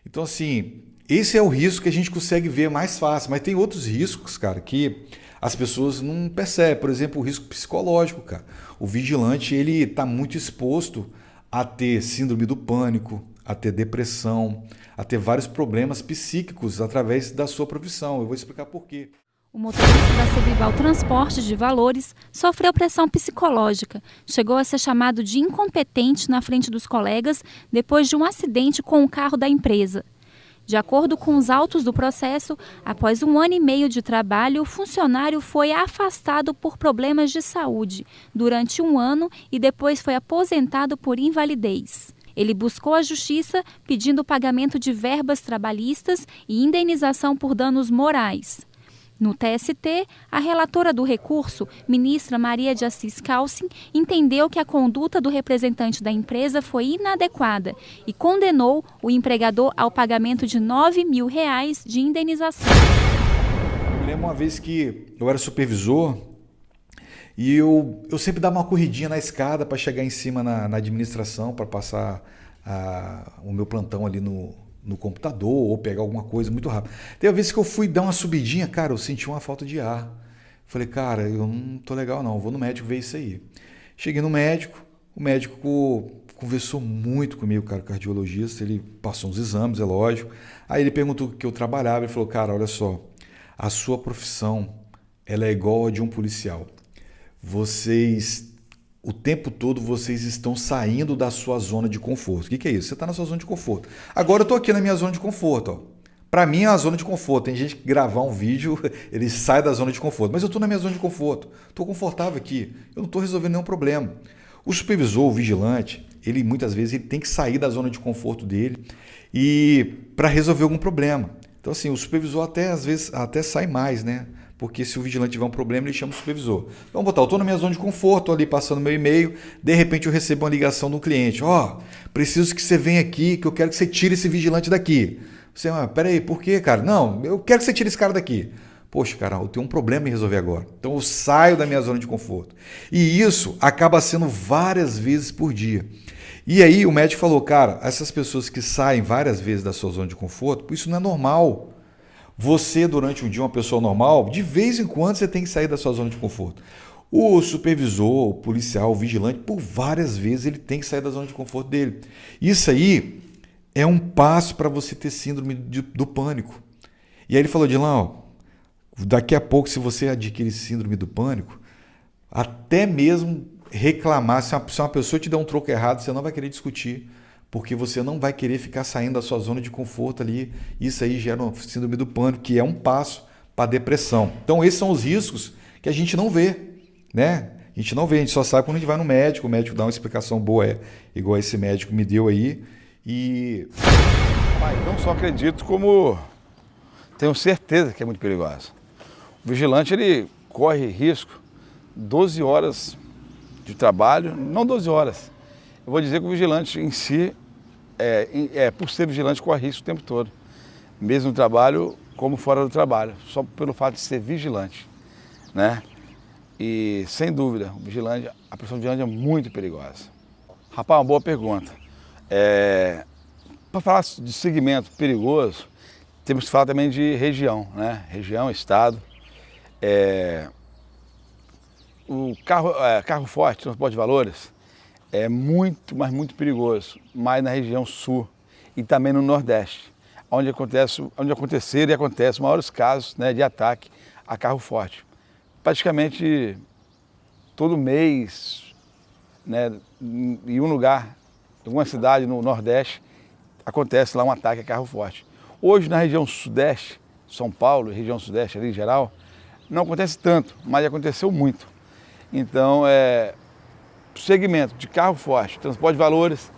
E: Então, assim, esse é o risco que a gente consegue ver mais fácil, mas tem outros riscos, cara, que as pessoas não percebem. Por exemplo, o risco psicológico, cara. O vigilante, ele está muito exposto a ter síndrome do pânico, a ter depressão, a ter vários problemas psíquicos através da sua profissão. Eu vou explicar por quê.
N: O motorista da Cevival Transporte de Valores sofreu pressão psicológica. Chegou a ser chamado de incompetente na frente dos colegas depois de um acidente com o carro da empresa. De acordo com os autos do processo, após 1 ano e meio de trabalho, o funcionário foi afastado por problemas de saúde durante 1 ano e depois foi aposentado por invalidez. Ele buscou a justiça pedindo o pagamento de verbas trabalhistas e indenização por danos morais. No TST, a relatora do recurso, ministra Maria de Assis Calcin, entendeu que a conduta do representante da empresa foi inadequada e condenou o empregador ao pagamento de R$ 9 mil de indenização.
E: Eu lembro uma vez que eu era supervisor e eu sempre dava uma corridinha na escada para chegar em cima na administração, para passar o meu plantão ali no computador ou pegar alguma coisa muito rápido. Tem uma vez que eu fui dar uma subidinha, cara, eu senti uma falta de ar. Falei, cara, eu não tô legal não, vou no médico ver isso aí. Cheguei no médico, o médico conversou muito comigo, cara, o cardiologista, ele passou uns exames, é lógico. Aí ele perguntou o que eu trabalhava, ele falou, cara, olha só, a sua profissão, ela é igual a de um policial. O tempo todo vocês estão saindo da sua zona de conforto. O que é isso? Você está na sua zona de conforto. Agora eu estou aqui na minha zona de conforto. Ó. Para mim é uma zona de conforto. Tem gente que gravar um vídeo, ele sai da zona de conforto. Mas eu estou na minha zona de conforto. Estou confortável aqui. Eu não estou resolvendo nenhum problema. O supervisor, o vigilante, ele muitas vezes ele tem que sair da zona de conforto dele para resolver algum problema. Então assim, o supervisor às vezes sai mais, né? Porque se o vigilante tiver um problema, ele chama o supervisor. Vamos botar, eu estou na minha zona de conforto, ali passando meu e-mail, de repente eu recebo uma ligação de um cliente. Preciso que você venha aqui, que eu quero que você tire esse vigilante daqui. Você, peraí, por quê, cara? Não, eu quero que você tire esse cara daqui. Poxa, cara, eu tenho um problema em resolver agora. Então eu saio da minha zona de conforto. E isso acaba sendo várias vezes por dia. E aí o médico falou, cara, essas pessoas que saem várias vezes da sua zona de conforto, isso não é normal. Você, durante um dia, uma pessoa normal, de vez em quando você tem que sair da sua zona de conforto. O supervisor, o policial, o vigilante, por várias vezes ele tem que sair da zona de conforto dele. Isso aí é um passo para você ter síndrome do pânico. E aí ele falou, Dilão, daqui a pouco, se você adquirir síndrome do pânico, até mesmo reclamar, se uma pessoa te der um troco errado, você não vai querer discutir, porque você não vai querer ficar saindo da sua zona de conforto ali. Isso aí gera uma síndrome do pânico, que é um passo para a depressão. Então, esses são os riscos que a gente não vê, né? A gente não vê, a gente só sabe quando a gente vai no médico, o médico dá uma explicação boa, igual esse médico me deu aí. E...
K: Não só acredito, como tenho certeza que é muito perigosa. O vigilante, ele corre risco 12 horas de trabalho, não 12 horas. Eu vou dizer que o vigilante em si, por ser vigilante, corre risco o tempo todo. Mesmo no trabalho, como fora do trabalho. Só pelo fato de ser vigilante, né? E, sem dúvida, a profissão de vigilante é muito perigosa. Rapaz, uma boa pergunta. Para falar de segmento perigoso, temos que falar também de região, né? Região, estado. O carro forte, transporte de valores, é muito, mas muito perigoso, mais na região sul e também no Nordeste, onde aconteceram e acontecem maiores casos, né, de ataque a carro forte. Praticamente todo mês, né, em um lugar, em alguma cidade no Nordeste, acontece lá um ataque a carro forte. Hoje na região Sudeste, São Paulo, região Sudeste ali em geral, não acontece tanto, mas aconteceu muito. Então, segmento de carro forte, transporte de valores,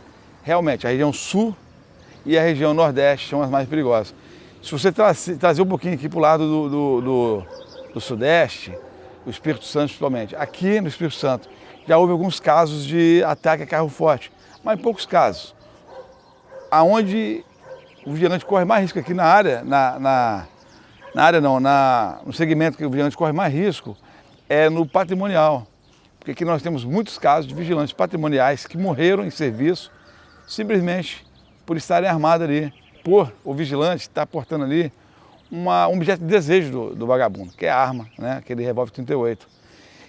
K: realmente a região Sul e a região Nordeste são as mais perigosas. Se você trazer um pouquinho aqui para o lado do Sudeste, o Espírito Santo principalmente, aqui no Espírito Santo já houve alguns casos de ataque a carro forte, mas poucos casos. Aonde o vigilante corre mais risco aqui na área, no segmento que o vigilante corre mais risco é no patrimonial. Porque aqui nós temos muitos casos de vigilantes patrimoniais que morreram em serviço simplesmente por estarem armados ali, por o vigilante estar portando ali um objeto de desejo do vagabundo, que é a arma, né? Aquele revólver 38,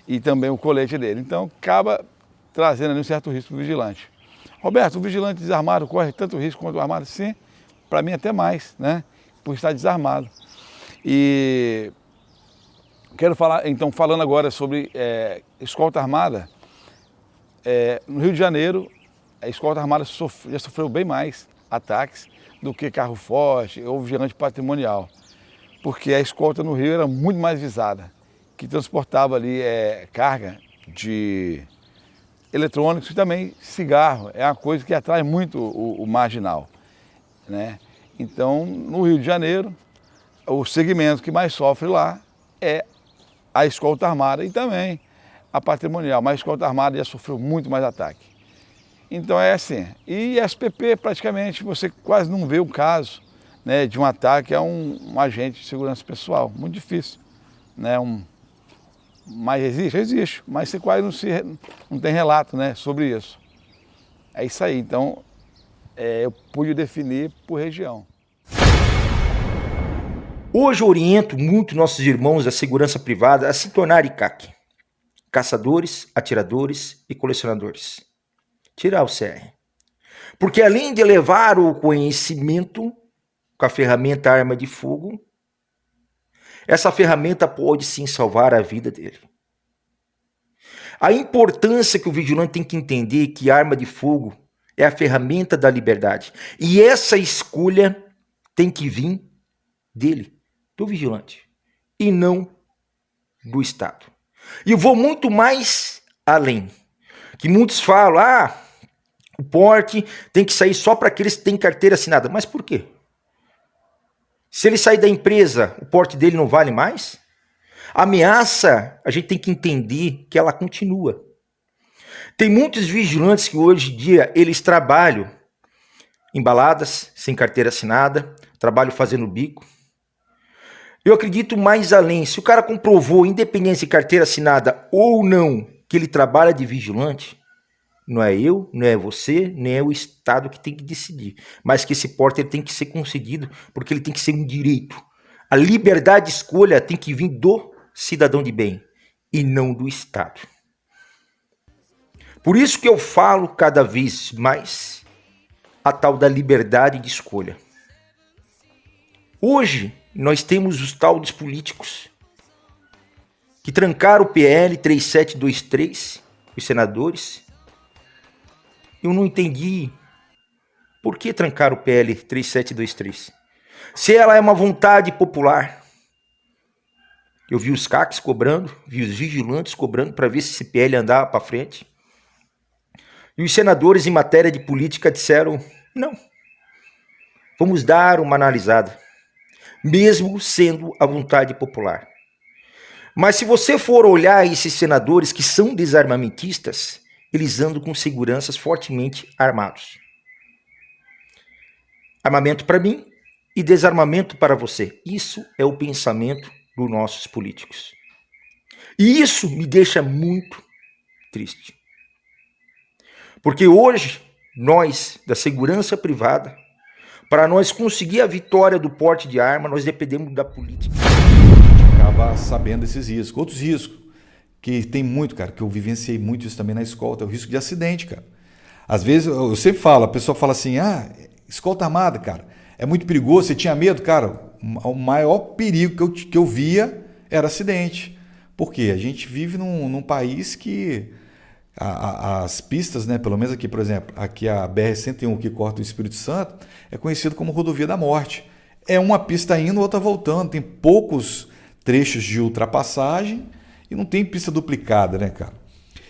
K: e também o colete dele. Então acaba trazendo ali um certo risco para o vigilante. Roberto, o vigilante desarmado corre tanto risco quanto o armado? Sim, para mim até mais, né? Por estar desarmado. E quero falar, então, falando agora sobre escolta armada, no Rio de Janeiro, a escolta armada já sofreu bem mais ataques do que carro forte ou vigilante patrimonial, porque a escolta no Rio era muito mais visada, que transportava ali carga de eletrônicos e também cigarro, é uma coisa que atrai muito o marginal, né? Então, no Rio de Janeiro, o segmento que mais sofre lá é a escolta armada e também a patrimonial, mas a escolta armada já sofreu muito mais ataque. Então é assim, e SPP praticamente você quase não vê um caso, né, de um ataque a um agente de segurança pessoal, muito difícil, né? Mas existe, mas você quase não tem relato, né, sobre isso. É isso aí, então eu pude definir por região.
L: Hoje eu oriento muito nossos irmãos da segurança privada a se tornarem CAC, caçadores, atiradores e colecionadores. Tirar o CR. Porque além de levar o conhecimento com a ferramenta arma de fogo, essa ferramenta pode sim salvar a vida dele. A importância que o vigilante tem que entender que a arma de fogo é a ferramenta da liberdade. E essa escolha tem que vir dele, do vigilante, e não do Estado. E eu vou muito mais além. Que muitos falam, o porte tem que sair só para aqueles que têm carteira assinada. Mas por quê? Se ele sair da empresa, o porte dele não vale mais? A ameaça, a gente tem que entender que ela continua. Tem muitos vigilantes que hoje em dia, eles trabalham em baladas, sem carteira assinada, trabalham fazendo bico. Eu acredito mais além, se o cara comprovou, independente de carteira assinada ou não, que ele trabalha de vigilante, não é eu, não é você, nem é o Estado que tem que decidir. Mas que esse porte ele tem que ser concedido, porque ele tem que ser um direito. A liberdade de escolha tem que vir do cidadão de bem, e não do Estado. Por isso que eu falo cada vez mais a tal da liberdade de escolha. Hoje, nós temos os tal dos políticos que trancaram o PL 3723, os senadores. Eu não entendi por que trancar o PL 3723. Se ela é uma vontade popular. Eu vi os CACs cobrando, vi os vigilantes cobrando para ver se esse PL andava para frente. E os senadores em matéria de política disseram, não, vamos dar uma analisada, mesmo sendo a vontade popular. Mas se você for olhar esses senadores que são desarmamentistas, eles andam com seguranças fortemente armados. Armamento para mim e desarmamento para você. Isso é o pensamento dos nossos políticos. E isso me deixa muito triste. Porque hoje, nós, da segurança privada, para nós conseguir a vitória do porte de arma, nós dependemos da política.
E: Acaba sabendo desses riscos. Outros riscos, que tem muito, cara, que eu vivenciei muito isso também na escolta, é o risco de acidente, cara. Às vezes, eu sempre falo, a pessoa fala assim, escolta armada, cara, é muito perigoso, você tinha medo? Cara, o maior perigo que eu via era acidente. Por quê? A gente vive num país que as pistas, né, pelo menos aqui, por exemplo, aqui a BR-101 que corta o Espírito Santo, é conhecido como rodovia da morte. É uma pista indo, outra voltando, tem poucos trechos de ultrapassagem e não tem pista duplicada, né, cara?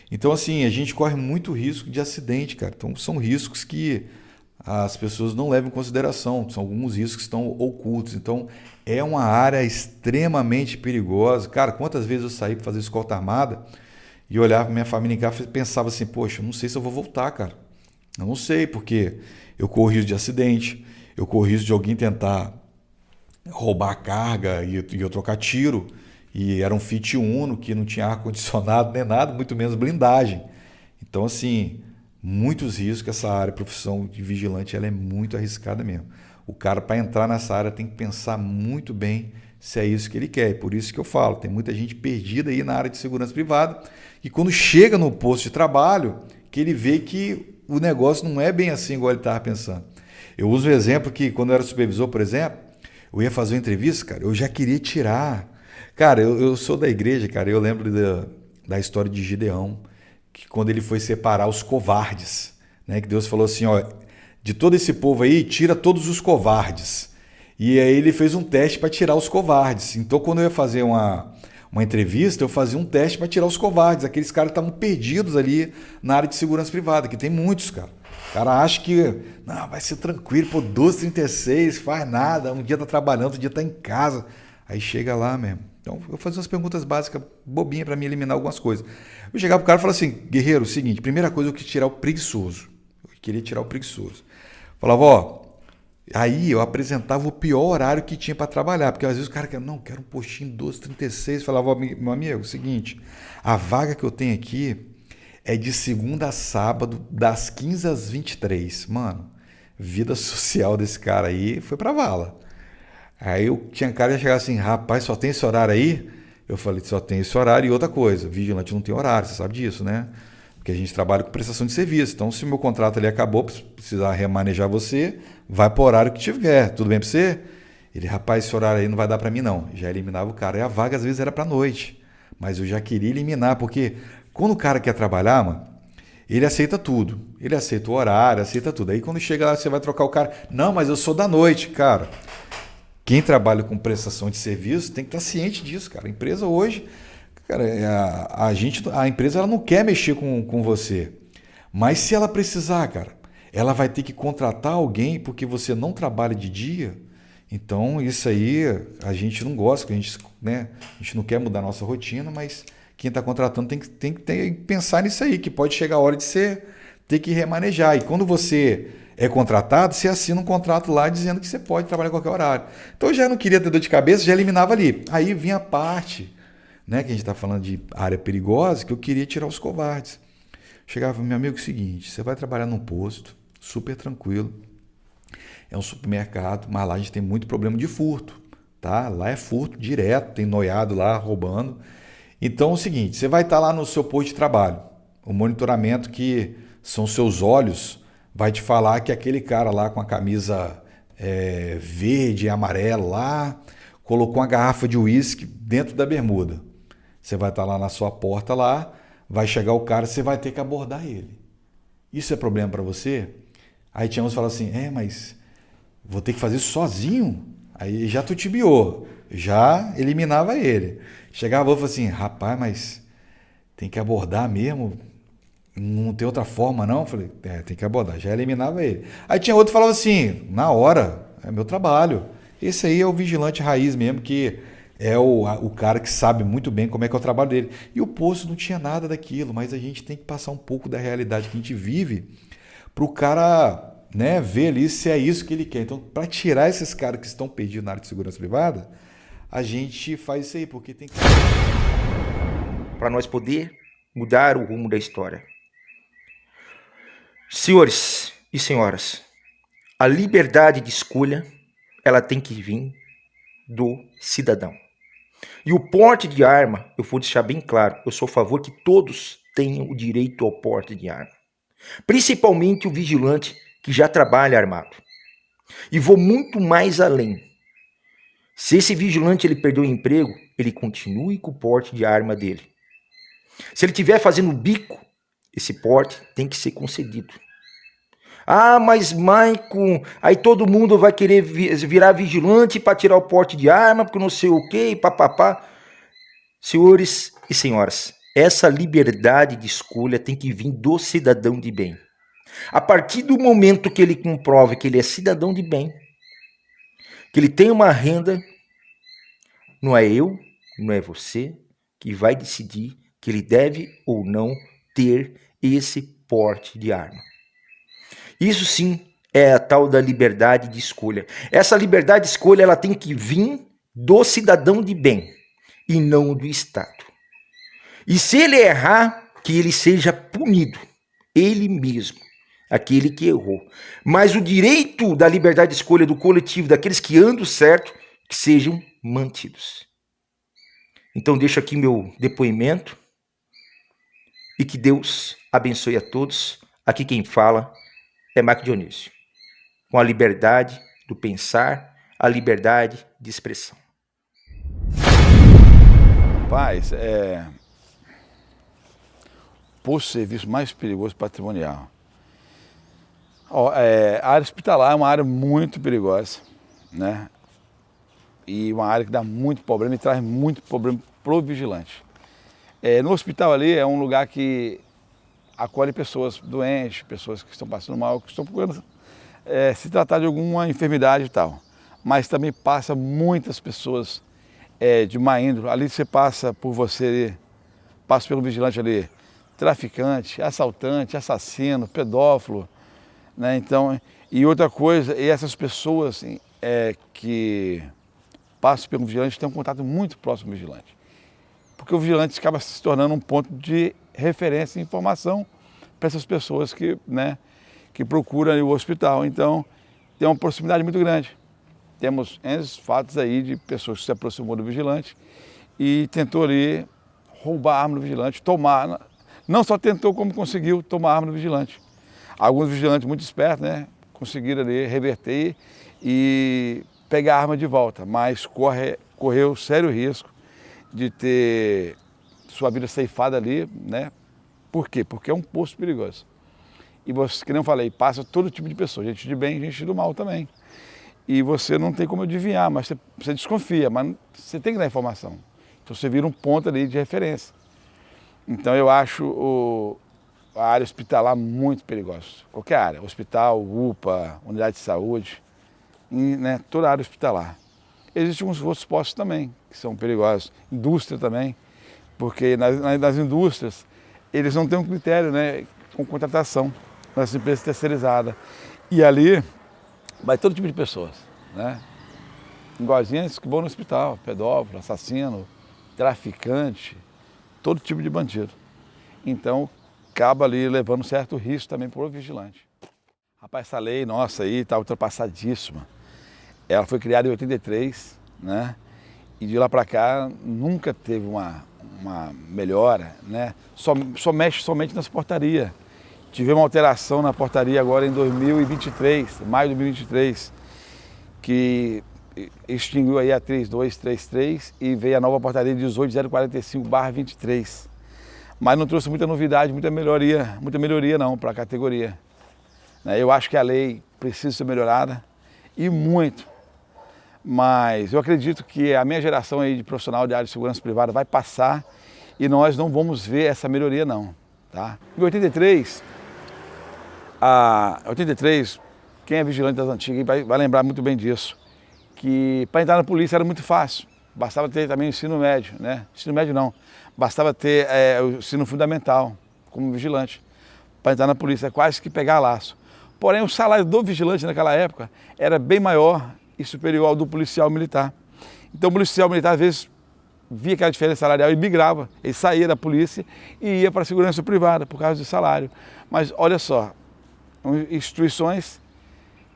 E: Então, assim, a gente corre muito risco de acidente, cara. Então, são riscos que as pessoas não levam em consideração, são alguns riscos que estão ocultos. Então, é uma área extremamente perigosa. Cara, quantas vezes eu saí para fazer escolta armada e olhava para minha família em casa e pensava assim, poxa, eu não sei se eu vou voltar, cara. Eu não sei, porque eu corro risco de acidente, eu corri risco de alguém tentar roubar a carga e eu trocar tiro. E era um Fiat Uno que não tinha ar-condicionado nem nada, muito menos blindagem. Então, assim, muitos riscos. Essa área, profissão de vigilante, ela é muito arriscada mesmo. O cara, para entrar nessa área, tem que pensar muito bem se é isso que ele quer. E por isso que eu falo, tem muita gente perdida aí na área de segurança privada e quando chega no posto de trabalho, que ele vê que o negócio não é bem assim igual ele estava pensando. Eu uso o exemplo que quando eu era supervisor, por exemplo, eu ia fazer uma entrevista, cara, eu já queria tirar. Cara, eu sou da igreja, cara, eu lembro da história de Gideão, que quando ele foi separar os covardes, né, que Deus falou assim, ó, de todo esse povo aí, tira todos os covardes. E aí ele fez um teste para tirar os covardes. Então, quando eu ia fazer uma entrevista, eu fazia um teste para tirar os covardes, aqueles caras que estavam perdidos ali na área de segurança privada, que tem muitos, cara. O cara acha que não, vai ser tranquilo, pô, 12h36, faz nada, um dia tá trabalhando, outro dia tá em casa. Aí chega lá mesmo. Então, eu fazia umas perguntas básicas, bobinhas, para me eliminar algumas coisas. Eu chegava pro cara e falava assim, guerreiro, o seguinte, primeira coisa, eu queria tirar o preguiçoso. Falava, ó, aí eu apresentava o pior horário que tinha para trabalhar, porque às vezes o cara quer, não, quero um postinho 12h36. Falava, ó, meu amigo, seguinte, a vaga que eu tenho aqui é de segunda a sábado, das 15 às 23. Mano, vida social desse cara aí foi pra vala. Aí eu tinha cara de chegar assim, rapaz, só tem esse horário aí? Eu falei, só tem esse horário e outra coisa, vigilante não tem horário, você sabe disso, né? Porque a gente trabalha com prestação de serviço. Então, se o meu contrato ali acabou, precisar remanejar você, vai para o horário que tiver. Tudo bem para você? Ele, rapaz, esse horário aí não vai dar para mim não. Já eliminava o cara. E a vaga às vezes era para noite. Mas eu já queria eliminar, porque quando o cara quer trabalhar, mano, ele aceita tudo. Ele aceita o horário, aceita tudo. Aí quando chega lá, você vai trocar o cara. Não, mas eu sou da noite, cara. Quem trabalha com prestação de serviço tem que estar ciente disso, cara. A empresa hoje... Cara, a empresa ela não quer mexer com você, mas se ela precisar, cara, ela vai ter que contratar alguém porque você não trabalha de dia. Então isso aí a gente não gosta, a gente não quer mudar a nossa rotina, mas quem está contratando tem que pensar nisso aí, que pode chegar a hora de você ter que remanejar. E quando você é contratado, você assina um contrato lá dizendo que você pode trabalhar em qualquer horário. Então eu já não queria ter dor de cabeça, já eliminava ali. Aí vinha a parte... Né, que a gente está falando de área perigosa, que eu queria tirar os covardes. Chegava, meu amigo, é o seguinte, você vai trabalhar num posto, super tranquilo, é um supermercado, mas lá a gente tem muito problema de furto, tá? Lá é furto direto, tem noiado lá roubando. Então é o seguinte, você vai estar lá no seu posto de trabalho, o monitoramento que são seus olhos vai te falar que aquele cara lá com a camisa verde e amarelo lá, colocou uma garrafa de uísque dentro da bermuda. Você vai estar lá na sua porta lá, vai chegar o cara, você vai ter que abordar ele. Isso é problema para você? Aí tinha uns que falavam assim, mas vou ter que fazer isso sozinho? Aí já tutibiou, já eliminava ele. Chegava outro e falava assim, rapaz, mas tem que abordar mesmo? Não tem outra forma não? Eu falei, tem que abordar, já eliminava ele. Aí tinha outro que falava assim, na hora, é meu trabalho. Esse aí é o vigilante raiz mesmo, que é o cara que sabe muito bem como é que é o trabalho dele. E o posto não tinha nada daquilo, mas a gente tem que passar um pouco da realidade que a gente vive para o cara, né, ver ali se é isso que ele quer. Então, para tirar esses caras que estão perdidos na área de segurança privada, a gente faz isso aí, porque tem que...
L: Para nós poder mudar o rumo da história. Senhores e senhoras, a liberdade de escolha, ela tem que vir do cidadão. E o porte de arma, eu vou deixar bem claro, eu sou a favor que todos tenham o direito ao porte de arma. Principalmente o vigilante que já trabalha armado. E vou muito mais além. Se esse vigilante ele perdeu o emprego, ele continue com o porte de arma dele. Se ele estiver fazendo bico, esse porte tem que ser concedido. Ah, mas Maicon, aí todo mundo vai querer virar vigilante para tirar o porte de arma, porque não sei o quê, papapá. Senhores e senhoras, essa liberdade de escolha tem que vir do cidadão de bem. A partir do momento que ele comprove que ele é cidadão de bem, que ele tem uma renda, não é eu, não é você, que vai decidir que ele deve ou não ter esse porte de arma. Isso sim é a tal da liberdade de escolha. Essa liberdade de escolha ela tem que vir do cidadão de bem e não do Estado. E se ele errar, que ele seja punido, ele mesmo, aquele que errou. Mas o direito da liberdade de escolha do coletivo, daqueles que andam certo, que sejam mantidos. Então deixo aqui meu depoimento e que Deus abençoe a todos. Aqui quem fala é Maico Dionísio, com a liberdade do pensar, a liberdade de expressão.
K: Rapaz, posto de serviço mais perigoso patrimonial. A área hospitalar é uma área muito perigosa, né? E uma área que dá muito problema e traz muito problema pro vigilante. No hospital ali é um lugar que acolhe pessoas doentes, pessoas que estão passando mal, que estão procurando se tratar de alguma enfermidade e tal. Mas também passa muitas pessoas de má índole. Ali você passa passa pelo vigilante ali, traficante, assaltante, assassino, pedófilo, né? Então, e outra coisa, e essas pessoas que passam pelo vigilante têm um contato muito próximo com o vigilante. Porque o vigilante acaba se tornando um ponto de referência e informação para essas pessoas que procuram o hospital. Então, tem uma proximidade muito grande. Temos fatos aí de pessoas que se aproximou do vigilante e tentou ali roubar a arma do vigilante, tomar. Não só tentou, como conseguiu tomar a arma do vigilante. Alguns vigilantes muito espertos, né, conseguiram ali reverter e pegar a arma de volta, mas correu sério risco de ter sua vida ceifada ali, né? Por quê? Porque é um posto perigoso. E você, que nem eu falei, passa todo tipo de pessoa, gente de bem, gente do mal também. E você não tem como adivinhar, mas você desconfia, mas você tem que dar informação. Então você vira um ponto ali de referência. Então eu acho a área hospitalar muito perigosa. Qualquer área, hospital, UPA, unidade de saúde, né, toda a área hospitalar. Existem uns outros postos também, que são perigosos. Indústria também, porque nas indústrias eles não têm um critério, né, com contratação nas empresas terceirizadas. E ali vai todo tipo de pessoas, né? Igualzinhos que vão no hospital, pedófilo, assassino, traficante, todo tipo de bandido. Então, acaba ali levando certo risco também para o vigilante. Rapaz, essa lei nossa aí está ultrapassadíssima. Ela foi criada em 83, né? E de lá para cá nunca teve uma melhora, né? Só mexe somente nas portarias. Tivemos uma alteração na portaria agora em 2023, maio de 2023, que extinguiu aí a 3233 e veio a nova portaria 18045/23. Mas não trouxe muita novidade, muita melhoria não para a categoria. Eu acho que a lei precisa ser melhorada e muito. Mas eu acredito que a minha geração aí de profissional de área de segurança privada vai passar e nós não vamos ver essa melhoria não, tá? Em 83, quem é vigilante das antigas vai lembrar muito bem disso, que para entrar na polícia era muito fácil, bastava ter também o ensino médio, né? Ensino médio não, bastava ter o ensino fundamental como vigilante. Para entrar na polícia é quase que pegar laço. Porém, o salário do vigilante naquela época era bem maior e superior ao do policial militar. Então o policial militar às vezes via aquela diferença salarial e migrava, ele saía da polícia e ia para a segurança privada por causa do salário. Mas olha só, instituições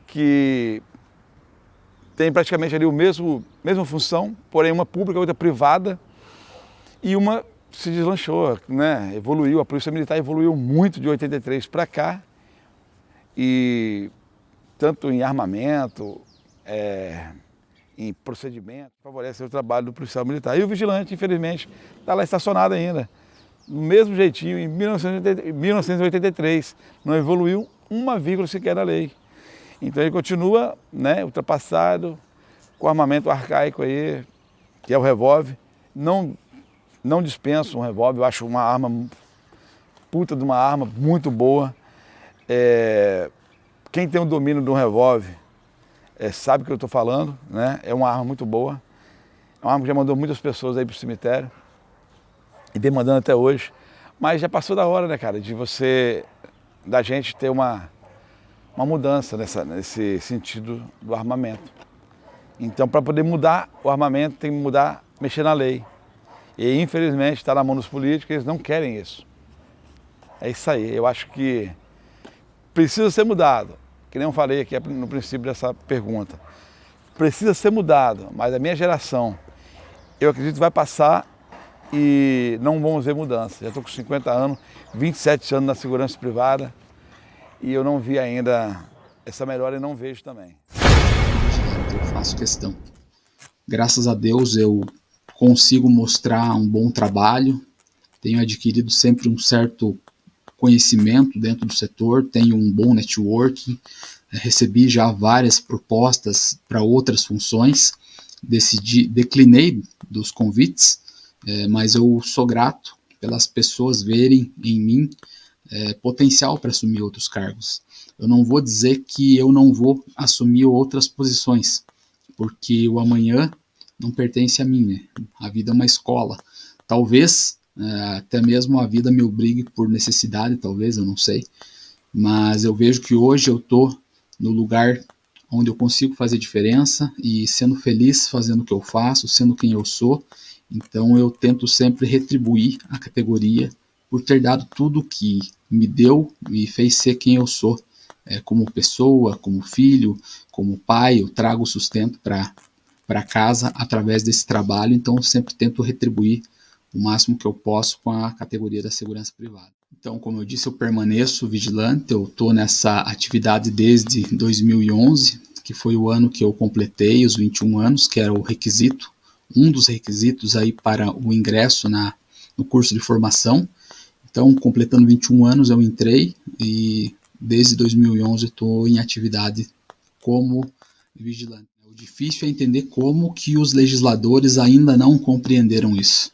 K: que têm praticamente ali mesma função, porém uma pública, outra privada, e uma se deslanchou, né? Evoluiu, a Polícia Militar evoluiu muito de 83 para cá, e tanto em armamento, em procedimento, favorece o trabalho do policial militar. E o vigilante, infelizmente, está lá estacionado ainda, do mesmo jeitinho, em 1983, não evoluiu uma vírgula sequer da lei. Então ele continua, né, ultrapassado, com armamento arcaico aí, que é o revólver. Não dispenso um revólver, eu acho uma arma, puta de uma arma, muito boa. Quem tem o domínio de um revólver sabe o que eu estou falando, né? É uma arma muito boa. É uma arma que já mandou muitas pessoas aí para o cemitério. E vem mandando até hoje. Mas já passou da hora, né, cara, da gente ter uma uma mudança nesse sentido do armamento. Então, para poder mudar o armamento, tem que mudar, mexer na lei. E, infelizmente, está na mão dos políticos, eles não querem isso. É isso aí, eu acho que precisa ser mudado, que nem eu falei aqui no princípio dessa pergunta. Precisa ser mudado, mas a minha geração, eu acredito que vai passar e não vamos ver mudança. Já estou com 50 anos, 27 anos na segurança privada e eu não vi ainda essa melhora e não vejo também.
C: Eu faço questão. Graças a Deus eu consigo mostrar um bom trabalho, tenho adquirido sempre um certo conhecimento dentro do setor, tenho um bom networking, recebi já várias propostas para outras funções, declinei dos convites, mas eu sou grato pelas pessoas verem em mim potencial para assumir outros cargos. Eu não vou dizer que eu não vou assumir outras posições, porque o amanhã não pertence a mim, né? A vida é uma escola. Talvez até mesmo a vida me obrigue por necessidade, talvez, eu não sei. Mas eu vejo que hoje eu estou no lugar onde eu consigo fazer diferença e sendo feliz fazendo o que eu faço, sendo quem eu sou. Então eu tento sempre retribuir a categoria por ter dado tudo que me deu e fez ser quem eu sou. Como pessoa, como filho, como pai, eu trago sustento para casa através desse trabalho, então eu sempre tento retribuir o máximo que eu posso com a categoria da segurança privada. Então, como eu disse, eu permaneço vigilante, eu estou nessa atividade desde 2011, que foi o ano que eu completei os 21 anos, que era o requisito, um dos requisitos aí para o ingresso no curso de formação. Então, completando 21 anos, eu entrei e desde 2011 estou em atividade como vigilante. O difícil é entender como que os legisladores ainda não compreenderam isso.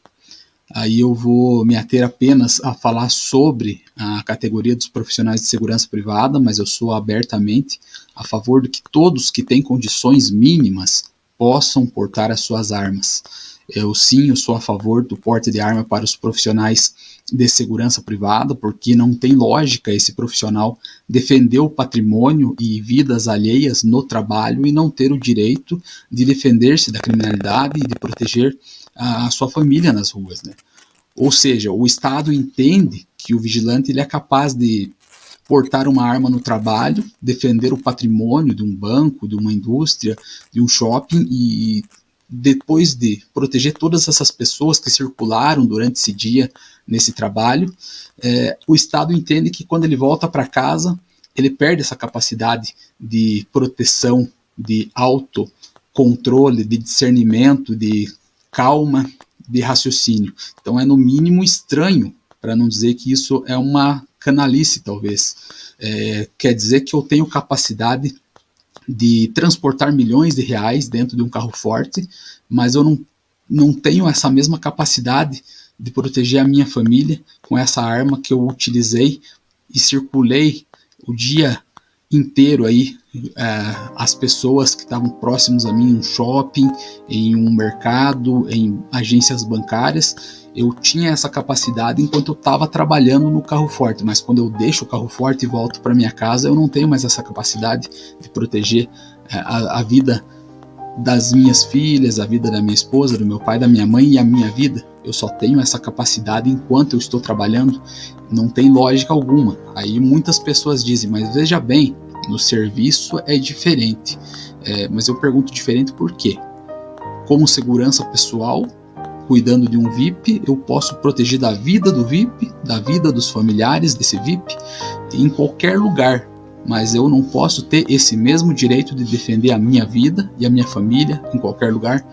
C: Aí eu vou me ater apenas a falar sobre a categoria dos profissionais de segurança privada, mas eu sou abertamente a favor de que todos que têm condições mínimas possam portar as suas armas. Eu sou a favor do porte de arma para os profissionais de segurança privada, porque não tem lógica esse profissional defender o patrimônio e vidas alheias no trabalho e não ter o direito de defender-se da criminalidade e de proteger a sua família nas ruas, né? Ou seja, o Estado entende que o vigilante ele é capaz de portar uma arma no trabalho, defender o patrimônio de um banco, de uma indústria, de um shopping e depois de proteger todas essas pessoas que circularam durante esse dia nesse trabalho, o Estado entende que quando ele volta para casa, ele perde essa capacidade de proteção, de autocontrole, de discernimento, de calma, de raciocínio. Então é no mínimo estranho, para não dizer que isso é uma canalice talvez. Quer dizer que eu tenho capacidade de transportar milhões de reais dentro de um carro forte, mas eu não tenho essa mesma capacidade de proteger a minha família com essa arma que eu utilizei e circulei o dia inteiro aí, as pessoas que estavam próximos a mim em um shopping, em um mercado, em agências bancárias. Eu tinha essa capacidade enquanto eu estava trabalhando no carro forte, mas quando eu deixo o carro forte e volto para minha casa, eu não tenho mais essa capacidade de proteger a vida das minhas filhas, a vida da minha esposa, do meu pai, da minha mãe e a minha vida. Eu só tenho essa capacidade enquanto eu estou trabalhando. Não tem lógica alguma. Aí muitas pessoas dizem, mas veja bem, no serviço é diferente. Mas eu pergunto diferente por quê? Como segurança pessoal, cuidando de um VIP, eu posso proteger da vida do VIP, da vida dos familiares desse VIP, em qualquer lugar. Mas eu não posso ter esse mesmo direito de defender a minha vida e a minha família em qualquer lugar.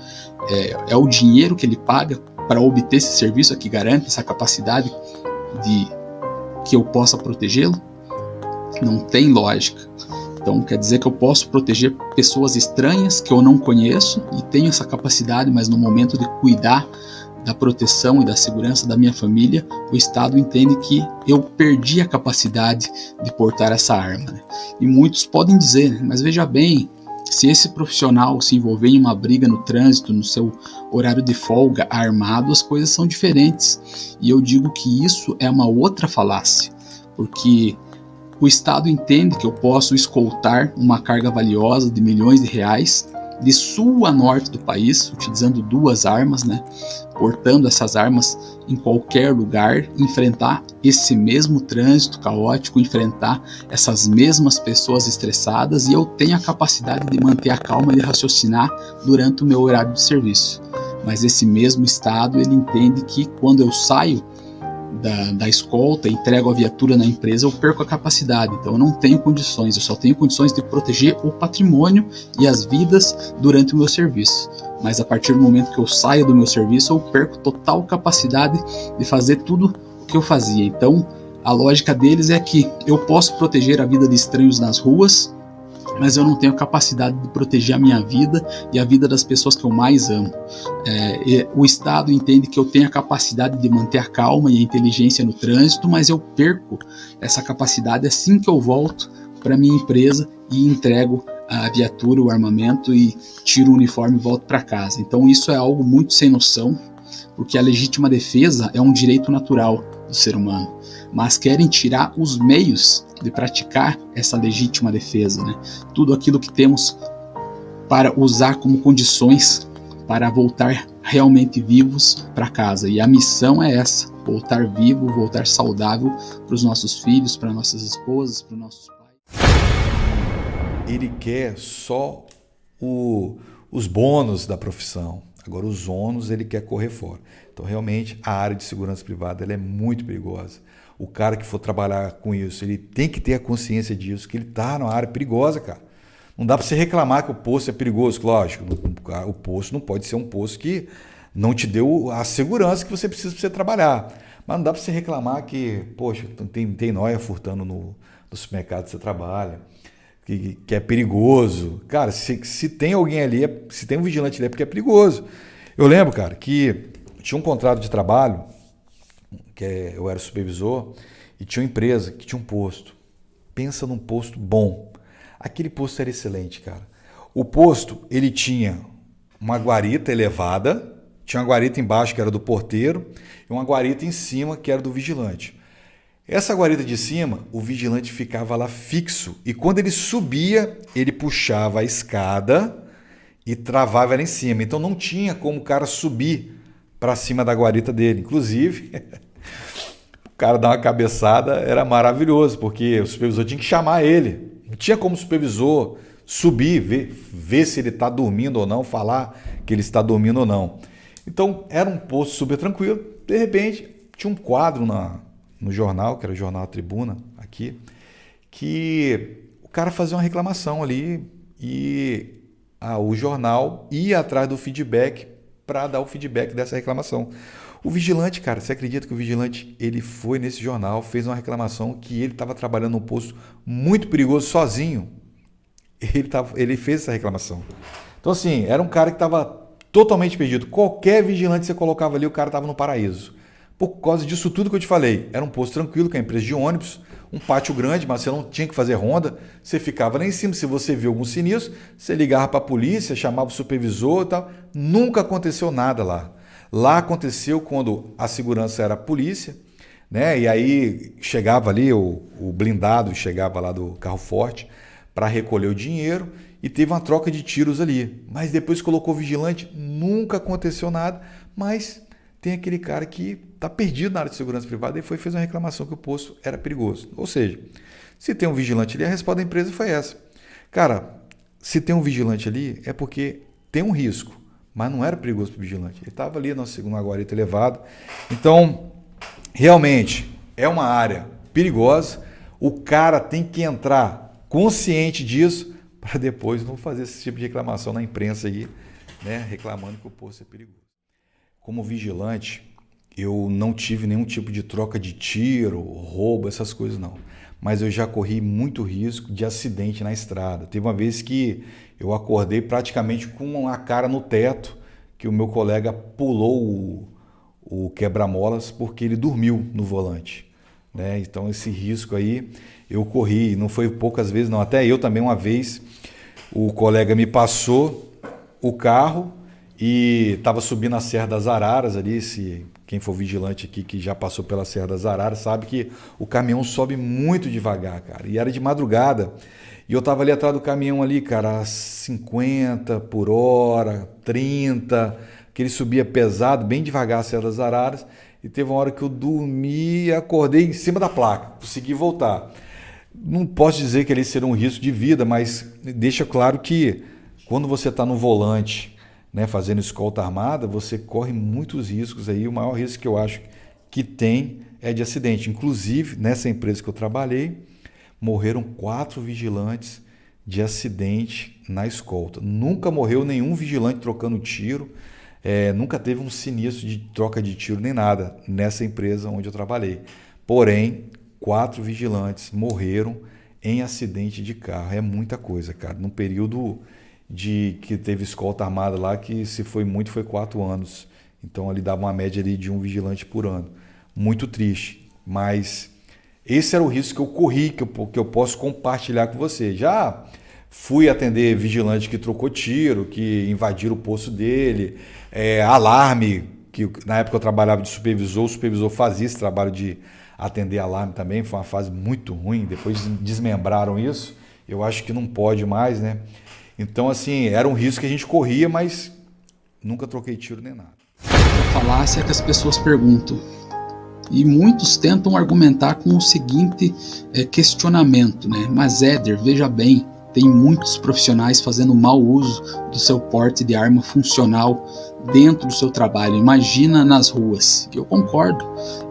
C: É o dinheiro que ele paga para obter esse serviço que garante essa capacidade de que eu possa protegê-lo? Não tem lógica. Então quer dizer que eu posso proteger pessoas estranhas que eu não conheço e tenho essa capacidade, mas no momento de cuidar da proteção e da segurança da minha família, o Estado entende que eu perdi a capacidade de portar essa arma, né? E muitos podem dizer, mas veja bem, se esse profissional se envolver em uma briga no trânsito, no seu horário de folga armado, as coisas são diferentes. E eu digo que isso é uma outra falácia, porque o Estado entende que eu posso escoltar uma carga valiosa de milhões de reais de sul a norte do país, utilizando 2 armas, né? Portando essas armas em qualquer lugar, enfrentar esse mesmo trânsito caótico, enfrentar essas mesmas pessoas estressadas, e eu tenho a capacidade de manter a calma e de raciocinar durante o meu horário de serviço. Mas esse mesmo Estado, ele entende que quando eu saio da escolta, entrego a viatura na empresa, eu perco a capacidade, então eu não tenho condições, eu só tenho condições de proteger o patrimônio e as vidas durante o meu serviço. Mas a partir do momento que eu saio do meu serviço, eu perco total capacidade de fazer tudo o que eu fazia. Então, a lógica deles é que eu posso proteger a vida de estranhos nas ruas, mas eu não tenho capacidade de proteger a minha vida e a vida das pessoas que eu mais amo. O Estado entende que eu tenho a capacidade de manter a calma e a inteligência no trânsito, mas eu perco essa capacidade assim que eu volto para minha empresa e entrego a viatura, o armamento, e tiro o uniforme e volto para casa. Então isso é algo muito sem noção, porque a legítima defesa é um direito natural do ser humano, mas querem tirar os meios de praticar essa legítima defesa, né? Tudo aquilo que temos para usar como condições para voltar realmente vivos para casa. E a missão é essa: voltar vivo, voltar saudável para os nossos filhos, para nossas esposas, para os nossos pais.
E: Ele quer só os bônus da profissão. Agora, os ônus ele quer correr fora. Então, realmente, a área de segurança privada ela é muito perigosa. O cara que for trabalhar com isso, ele tem que ter a consciência disso, que ele está numa área perigosa, cara. Não dá para você reclamar que o posto é perigoso. Lógico, o posto não pode ser um posto que não te deu a segurança que você precisa para você trabalhar. Mas não dá para você reclamar que, poxa, tem nóia furtando no supermercado que você trabalha, que é perigoso. Cara, se tem alguém ali, se tem um vigilante ali é porque é perigoso. Eu lembro, cara, que tinha um contrato de trabalho, eu era supervisor, e tinha uma empresa que tinha um posto. Pensa num posto bom. Aquele posto era excelente, cara. O posto, ele tinha uma guarita elevada, tinha uma guarita embaixo que era do porteiro e uma guarita em cima que era do vigilante. Essa guarita de cima, o vigilante ficava lá fixo, e quando ele subia, ele puxava a escada e travava ela em cima. Então não tinha como o cara subir para cima da guarita dele. Inclusive, o cara dar uma cabeçada era maravilhoso, porque o supervisor tinha que chamar ele. Não tinha como o supervisor subir, ver se ele está dormindo ou não, falar que ele está dormindo ou não. Então era um posto super tranquilo. De repente, tinha um quadro no jornal, que era o jornal A Tribuna, aqui, que o cara fazia uma reclamação ali e o jornal ia atrás do feedback para dar o feedback dessa reclamação. O vigilante, cara, você acredita que o vigilante ele foi nesse jornal, fez uma reclamação que ele estava trabalhando num posto muito perigoso sozinho. Ele fez essa reclamação. Então, assim, era um cara que estava totalmente perdido. Qualquer vigilante que você colocava ali, o cara estava no paraíso. Por causa disso tudo que eu te falei, era um posto tranquilo, com a empresa de ônibus, um pátio grande, mas você não tinha que fazer ronda, você ficava lá em cima. Se você viu algum sinistro, você ligava para a polícia, chamava o supervisor e tal. Nunca aconteceu nada lá. Lá aconteceu quando a segurança era a polícia, né? E aí chegava ali, o blindado chegava lá do carro forte para recolher o dinheiro e teve uma troca de tiros ali. Mas depois colocou vigilante, nunca aconteceu nada, mas tem aquele cara que está perdido na área de segurança privada e fez uma reclamação que o posto era perigoso. Ou seja, se tem um vigilante ali, a resposta da empresa foi essa. Cara, se tem um vigilante ali, é porque tem um risco, mas não era perigoso para o vigilante. Ele estava ali numa guarita elevada. Então, realmente, é uma área perigosa. O cara tem que entrar consciente disso para depois não fazer esse tipo de reclamação na imprensa aí, né, reclamando que o posto é perigoso. Como vigilante, eu não tive nenhum tipo de troca de tiro, roubo, essas coisas não. Mas eu já corri muito risco de acidente na estrada. Teve uma vez que eu acordei praticamente com a cara no teto, que o meu colega pulou o quebra-molas porque ele dormiu no volante, né? Então esse risco aí eu corri, não foi poucas vezes não, até eu também uma vez, o colega me passou o carro e estava subindo a Serra das Araras ali, quem for vigilante aqui que já passou pela Serra das Araras sabe que o caminhão sobe muito devagar, cara. E era de madrugada. E eu estava ali atrás do caminhão ali, cara, a 50 por hora, 30, que ele subia pesado, bem devagar a Serra das Araras. E teve uma hora que eu dormi e acordei em cima da placa, consegui voltar. Não posso dizer que ali seria um risco de vida, mas deixa claro que quando você está no volante, né, fazendo escolta armada, você corre muitos riscos aí. O maior risco que eu acho que tem é de acidente. Inclusive, nessa empresa que eu trabalhei, morreram 4 vigilantes de acidente na escolta. Nunca morreu nenhum vigilante trocando tiro, nunca teve um sinistro de troca de tiro nem nada nessa empresa onde eu trabalhei. Porém, 4 vigilantes morreram em acidente de carro. É muita coisa, cara. Num período que teve escolta armada lá, que se foi muito, foi 4 anos. Então ali dava uma média ali de um vigilante por ano. Muito triste, mas esse era o risco que eu corri, que eu posso compartilhar com você. Já fui atender vigilante que trocou tiro, que invadiram o posto dele, alarme, que na época eu trabalhava de supervisor, o supervisor fazia esse trabalho de atender alarme também, foi uma fase muito ruim, depois desmembraram isso, eu acho que não pode mais, né? Então, assim, era um risco que a gente corria, mas nunca troquei tiro nem nada.
C: A falácia é que as pessoas perguntam, e muitos tentam argumentar com o seguinte questionamento, né? Mas Éder, veja bem, tem muitos profissionais fazendo mau uso do seu porte de arma funcional dentro do seu trabalho. Imagina nas ruas. Eu concordo.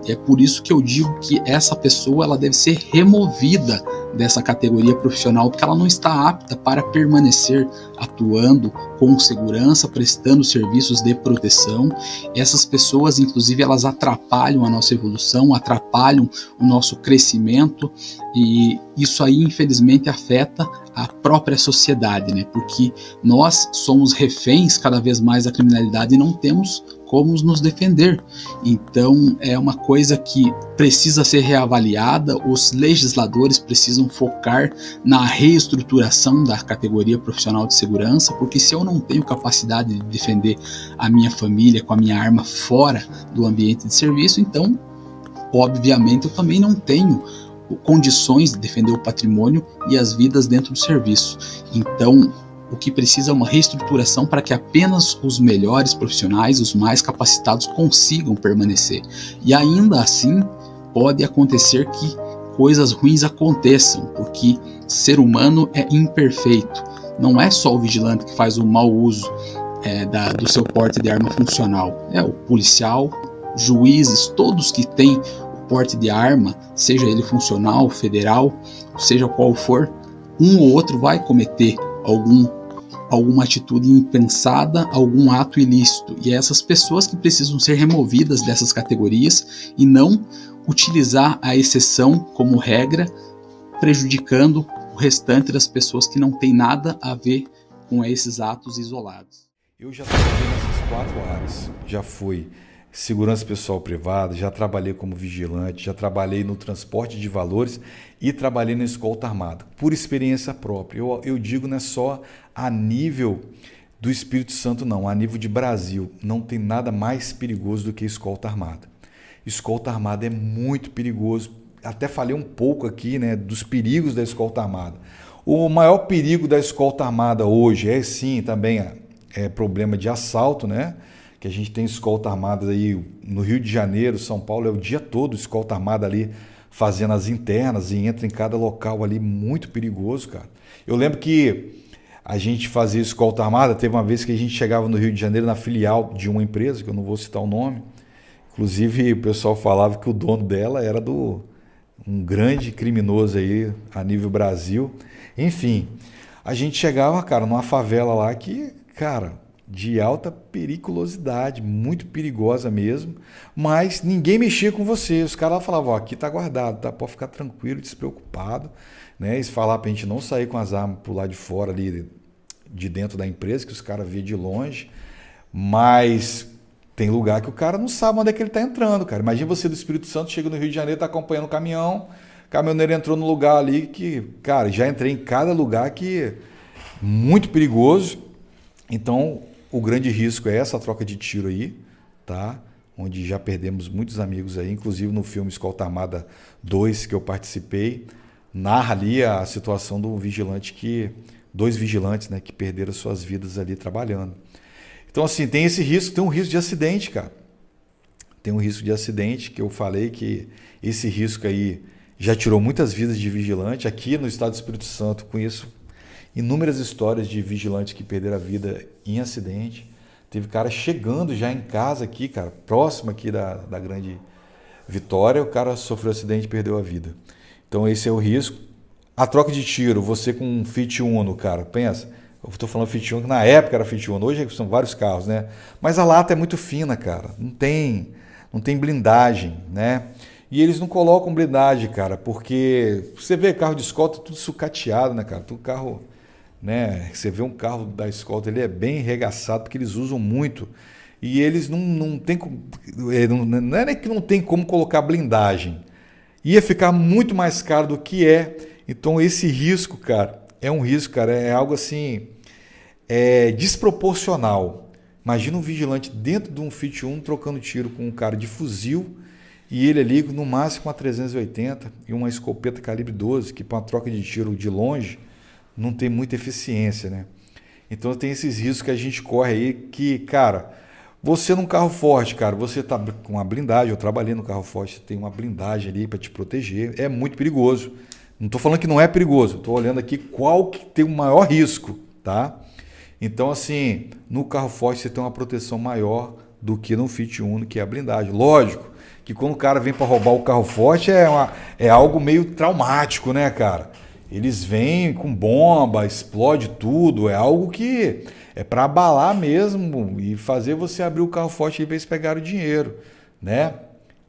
C: E é por isso que eu digo que essa pessoa ela deve ser removida dessa categoria profissional, porque ela não está apta para permanecer atuando com segurança, prestando serviços de proteção. Essas pessoas, inclusive, elas atrapalham a nossa evolução, atrapalham o nosso crescimento, e isso aí, infelizmente, afeta a própria sociedade, né? Porque nós somos reféns cada vez mais da criminalidade e não temos como nos defender. Então é uma coisa que precisa ser reavaliada. Os legisladores precisam focar na reestruturação da categoria profissional de segurança, porque se eu não tenho capacidade de defender a minha família com a minha arma fora do ambiente de serviço, então obviamente eu também não tenho condições de defender o patrimônio e as vidas dentro do serviço. Então o que precisa é uma reestruturação para que apenas os melhores profissionais, os mais capacitados, consigam permanecer. E ainda assim, pode acontecer que coisas ruins aconteçam, porque ser humano é imperfeito. Não é só o vigilante que faz o mau uso do seu porte de arma funcional. É o policial, juízes, todos que têm o porte de arma, seja ele funcional, federal, seja qual for, um ou outro vai cometer alguma atitude impensada, algum ato ilícito. E é essas pessoas que precisam ser removidas dessas categorias e não utilizar a exceção como regra, prejudicando o restante das pessoas que não tem nada a ver com esses atos isolados.
E: Eu já trabalhei nessas 4 áreas. Já fui segurança pessoal privada, já trabalhei como vigilante, já trabalhei no transporte de valores e trabalhei na escolta armada, por experiência própria. Eu digo, não é só a nível do Espírito Santo, não, a nível de Brasil, não tem nada mais perigoso do que escolta armada. Escolta armada é muito perigoso. Até falei um pouco aqui, né, dos perigos da escolta armada. O maior perigo da escolta armada hoje é sim também problema de assalto, né? Que a gente tem escolta armada aí no Rio de Janeiro, São Paulo, é o dia todo escolta armada ali fazendo as internas e entra em cada local ali, muito perigoso, cara. Eu lembro que a gente fazia escolta armada, teve uma vez que a gente chegava no Rio de Janeiro na filial de uma empresa, que eu não vou citar o nome, inclusive o pessoal falava que o dono dela era um grande criminoso aí a nível Brasil. Enfim, a gente chegava, cara, numa favela lá que, cara, de alta periculosidade, muito perigosa mesmo, mas ninguém mexia com você. Os caras lá falavam, aqui tá guardado, tá? Pode ficar tranquilo, despreocupado, né? Eles falavam pra gente não sair com as armas por lá de fora, ali de dentro da empresa, que os caras viam de longe, mas tem lugar que o cara não sabe onde é que ele tá entrando, cara. Imagina você do Espírito Santo, chega no Rio de Janeiro, tá acompanhando o caminhão, o caminhoneiro entrou no lugar ali que, cara, já entrei em cada lugar que muito perigoso. Então, o grande risco é essa troca de tiro aí, tá? Onde já perdemos muitos amigos aí, inclusive no filme Escolta Armada 2 que eu participei, narra ali a situação do vigilante dois vigilantes, né, que perderam suas vidas ali trabalhando. Então assim, tem esse risco, tem um risco de acidente, cara. Tem um risco de acidente que eu falei que esse risco aí já tirou muitas vidas de vigilante. Aqui no estado do Espírito Santo conheço inúmeras histórias de vigilantes que perderam a vida em acidente. Teve cara chegando já em casa aqui, cara, próximo aqui da Grande Vitória, o cara sofreu acidente e perdeu a vida. Então esse é o risco. A troca de tiro, você com um Fiat Uno, cara, pensa, eu estou falando Fiat Uno, que na época era Fiat Uno, hoje são vários carros, né? Mas a lata é muito fina, cara, não tem blindagem, né? E eles não colocam blindagem, cara, porque você vê carro de escolta tudo sucateado, né, cara? Tudo carro, né? Você vê um carro da escolta, ele é bem regaçado, porque eles usam muito. E eles não tem, não é nem que não tem como colocar blindagem. Ia ficar muito mais caro do que é. Então esse risco, cara, é um risco, cara, é algo assim, desproporcional. Imagina um vigilante dentro de um Fiat Uno trocando tiro com um cara de fuzil e ele ali no máximo com uma 380 e uma escopeta calibre 12, que para uma troca de tiro de longe não tem muita eficiência, né? Então tem esses riscos que a gente corre aí que, cara, você num carro forte, cara, você tá com uma blindagem, eu trabalhei no carro forte, você tem uma blindagem ali para te proteger, é muito perigoso. Não estou falando que não é perigoso, estou olhando aqui qual que tem o maior risco, tá? Então, assim, no carro forte você tem uma proteção maior do que no Fiat Uno, que é a blindagem. Lógico que quando o cara vem para roubar o carro forte é algo meio traumático, né, cara? Eles vêm com bomba, explode tudo, é algo que é para abalar mesmo e fazer você abrir o carro forte e ver se pegar o dinheiro, né?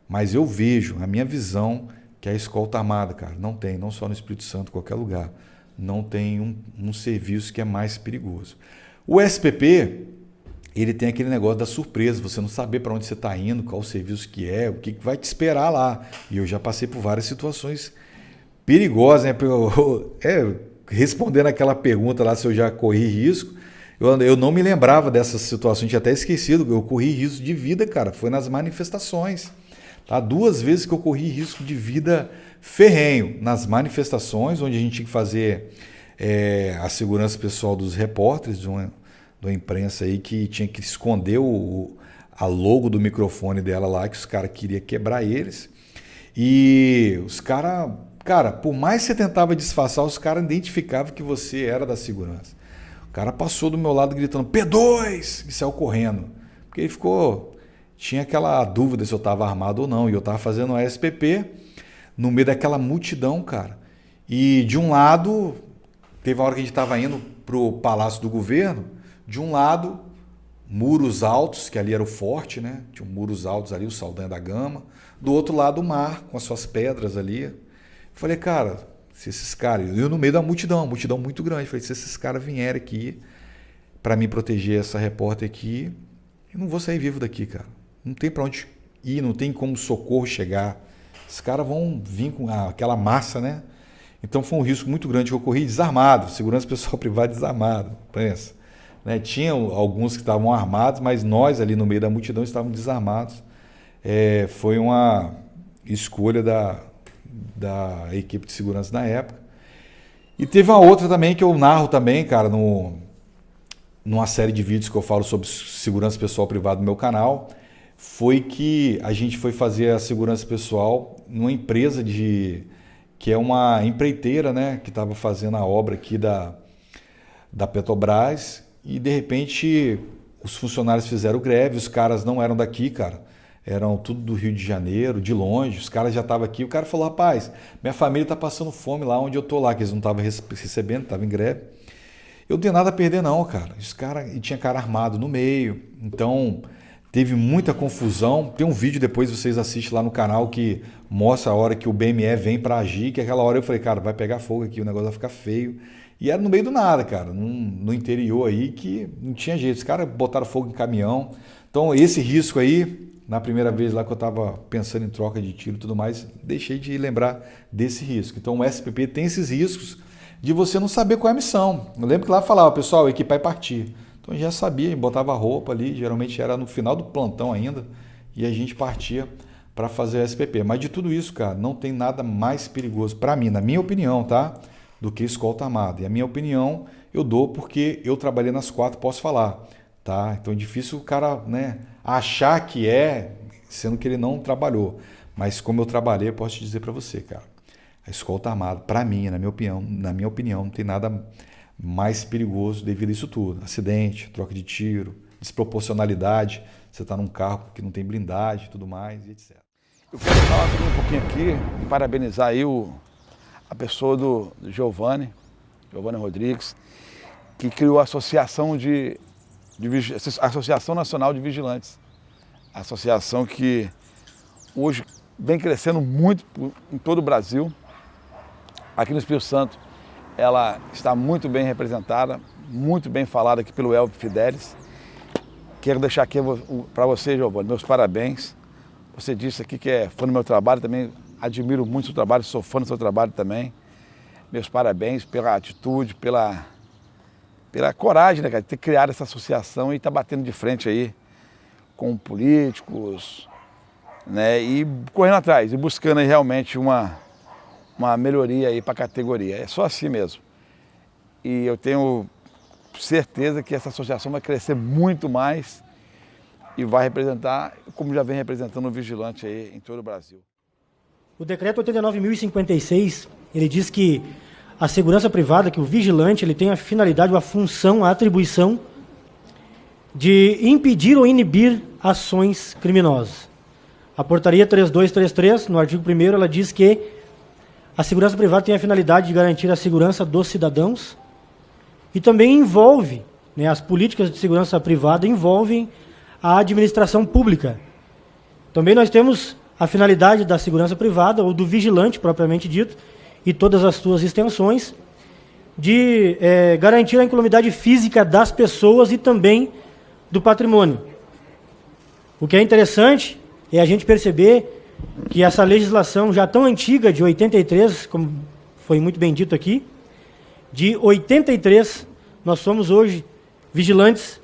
E: Mas eu vejo, a minha visão, que a escolta armada, cara, não tem, não só no Espírito Santo, em qualquer lugar, não tem um serviço que é mais perigoso. O SPP, ele tem aquele negócio da surpresa, você não saber para onde você está indo, qual o serviço que é, o que vai te esperar lá. E eu já passei por várias situações perigosas, né? Respondendo aquela pergunta lá se eu já corri risco, eu não me lembrava dessa situação, tinha até esquecido, eu corri risco de vida, cara, foi nas manifestações. Tá? 2 vezes que eu corri risco de vida ferrenho, nas manifestações, onde a gente tinha que fazer a segurança pessoal dos repórteres, de uma imprensa aí que tinha que esconder a logo do microfone dela lá, que os caras queriam quebrar eles. E os caras, cara, por mais que você tentava disfarçar, os caras identificavam que você era da segurança. O cara passou do meu lado gritando P2 e saiu correndo, porque ele tinha aquela dúvida se eu estava armado ou não, e eu estava fazendo a SPP no meio daquela multidão, cara. E de um lado, teve uma hora que a gente estava indo para o Palácio do Governo, de um lado, muros altos, que ali era o forte, né? Tinha muros altos ali, o Saldanha da Gama. Do outro lado, o mar, com as suas pedras ali. Eu falei, cara, se esses caras... Eu no meio da multidão, uma multidão muito grande. Eu falei, se esses caras vierem aqui para me proteger essa repórter aqui, eu não vou sair vivo daqui, cara. Não tem para onde ir, não tem como socorro chegar. Os caras vão vir com aquela massa, né? Então foi um risco muito grande que eu corri desarmado, segurança pessoal privada desarmado, pensa. Né? Tinha alguns que estavam armados, mas nós ali no meio da multidão estávamos desarmados. Foi uma escolha da equipe de segurança na época. E teve uma outra também que eu narro também, cara, numa série de vídeos que eu falo sobre segurança pessoal privada no meu canal, foi que a gente foi fazer a segurança pessoal numa empresa que é uma empreiteira, né, que estava fazendo a obra aqui da Petrobras, e de repente os funcionários fizeram greve, os caras não eram daqui, cara, eram tudo do Rio de Janeiro, de longe, os caras já estavam aqui, o cara falou, rapaz, minha família está passando fome lá onde eu tô lá, que eles não estavam recebendo, estavam em greve. Eu não tenho nada a perder não, cara. E tinha cara armado no meio, então teve muita confusão. Tem um vídeo depois, vocês assistem lá no canal, que mostra a hora que o BME vem para agir, que aquela hora eu falei, cara, vai pegar fogo aqui, o negócio vai ficar feio. E era no meio do nada, cara, no interior aí, que não tinha jeito. Os caras botaram fogo em caminhão. Então esse risco aí, na primeira vez lá que eu estava pensando em troca de tiro e tudo mais, deixei de lembrar desse risco. Então o SPP tem esses riscos de você não saber qual é a missão. Eu lembro que lá falava, pessoal, equipar e partir. Então a gente já sabia, botava a roupa ali, geralmente era no final do plantão ainda, e a gente partia para fazer a SPP. Mas de tudo isso, cara, não tem nada mais perigoso para mim, na minha opinião, tá? Do que escolta armada. E a minha opinião eu dou porque eu trabalhei nas 4, posso falar, tá? Então é difícil o cara, né, achar que sendo que ele não trabalhou. Mas como eu trabalhei, eu posso te dizer para você, cara, a escolta armada, para mim, na minha opinião, não tem nada mais perigoso devido a isso tudo. Acidente, troca de tiro, desproporcionalidade, você está num carro que não tem blindagem e tudo mais, e etc. Eu quero falar também um pouquinho aqui e parabenizar aí a pessoa do Giovanni Rodrigues, que criou a Associação Associação Nacional de Vigilantes. A associação que hoje vem crescendo muito em todo o Brasil. Aqui no Espírito Santo, ela está muito bem representada, muito bem falada aqui pelo Elvio Fidelis. Quero deixar aqui para você, Giovanni, meus parabéns. Você disse aqui que é fã do meu trabalho, também admiro muito o seu trabalho, sou fã do seu trabalho também. Meus parabéns pela atitude, pela coragem, né, cara, de ter criado essa associação e estar batendo de frente aí com políticos, né, e correndo atrás e buscando aí realmente uma melhoria aí para a categoria. É só assim mesmo. E eu tenho certeza que essa associação vai crescer muito mais e vai representar, como já vem representando o vigilante aí em todo o Brasil.
D: O decreto 89.056, ele diz que a segurança privada, que o vigilante, ele tem a finalidade, a função, a atribuição de impedir ou inibir ações criminosas. A portaria 3233, no artigo 1º, ela diz que a segurança privada tem a finalidade de garantir a segurança dos cidadãos e também envolve, né, as políticas de segurança privada envolvem a administração pública. Também nós temos a finalidade da segurança privada, ou do vigilante, propriamente dito, e todas as suas extensões, de garantir a incolumidade física das pessoas e também do patrimônio. O que é interessante é a gente perceber que essa legislação já tão antiga, de 83, como foi muito bem dito aqui, de 83, nós somos hoje vigilantes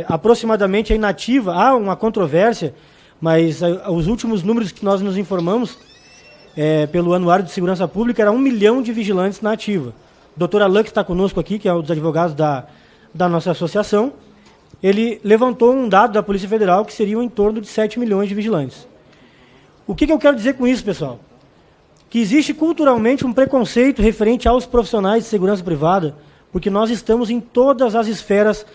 D: aproximadamente inativa. Há uma controvérsia, mas os últimos números que nós nos informamos pelo Anuário de Segurança Pública era 1 milhão de vigilantes na ativa. O doutor Alain, que está conosco aqui, que é um dos advogados da nossa associação, ele levantou um dado da Polícia Federal que seriam em torno de 7 milhões de vigilantes. O que eu quero dizer com isso, pessoal? Que existe culturalmente um preconceito referente aos profissionais de segurança privada, porque nós estamos em todas as esferas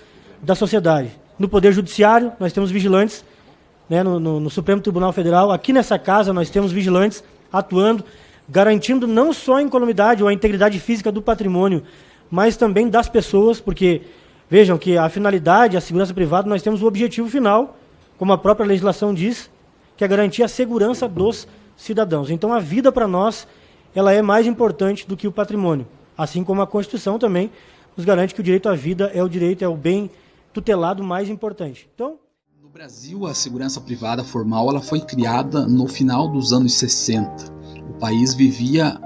D: da sociedade. No Poder Judiciário, nós temos vigilantes, né, no Supremo Tribunal Federal. Aqui nessa casa, nós temos vigilantes atuando, garantindo não só a incolumidade ou a integridade física do patrimônio, mas também das pessoas, porque, vejam que a finalidade, a segurança privada, nós temos o objetivo final, como a própria legislação diz, que é garantir a segurança dos cidadãos. Então, a vida para nós, ela é mais importante do que o patrimônio. Assim como a Constituição também nos garante que o direito à vida é o bem tutelado mais importante. Então,
C: no Brasil, a segurança privada formal ela foi criada no final dos anos 60. O país vivia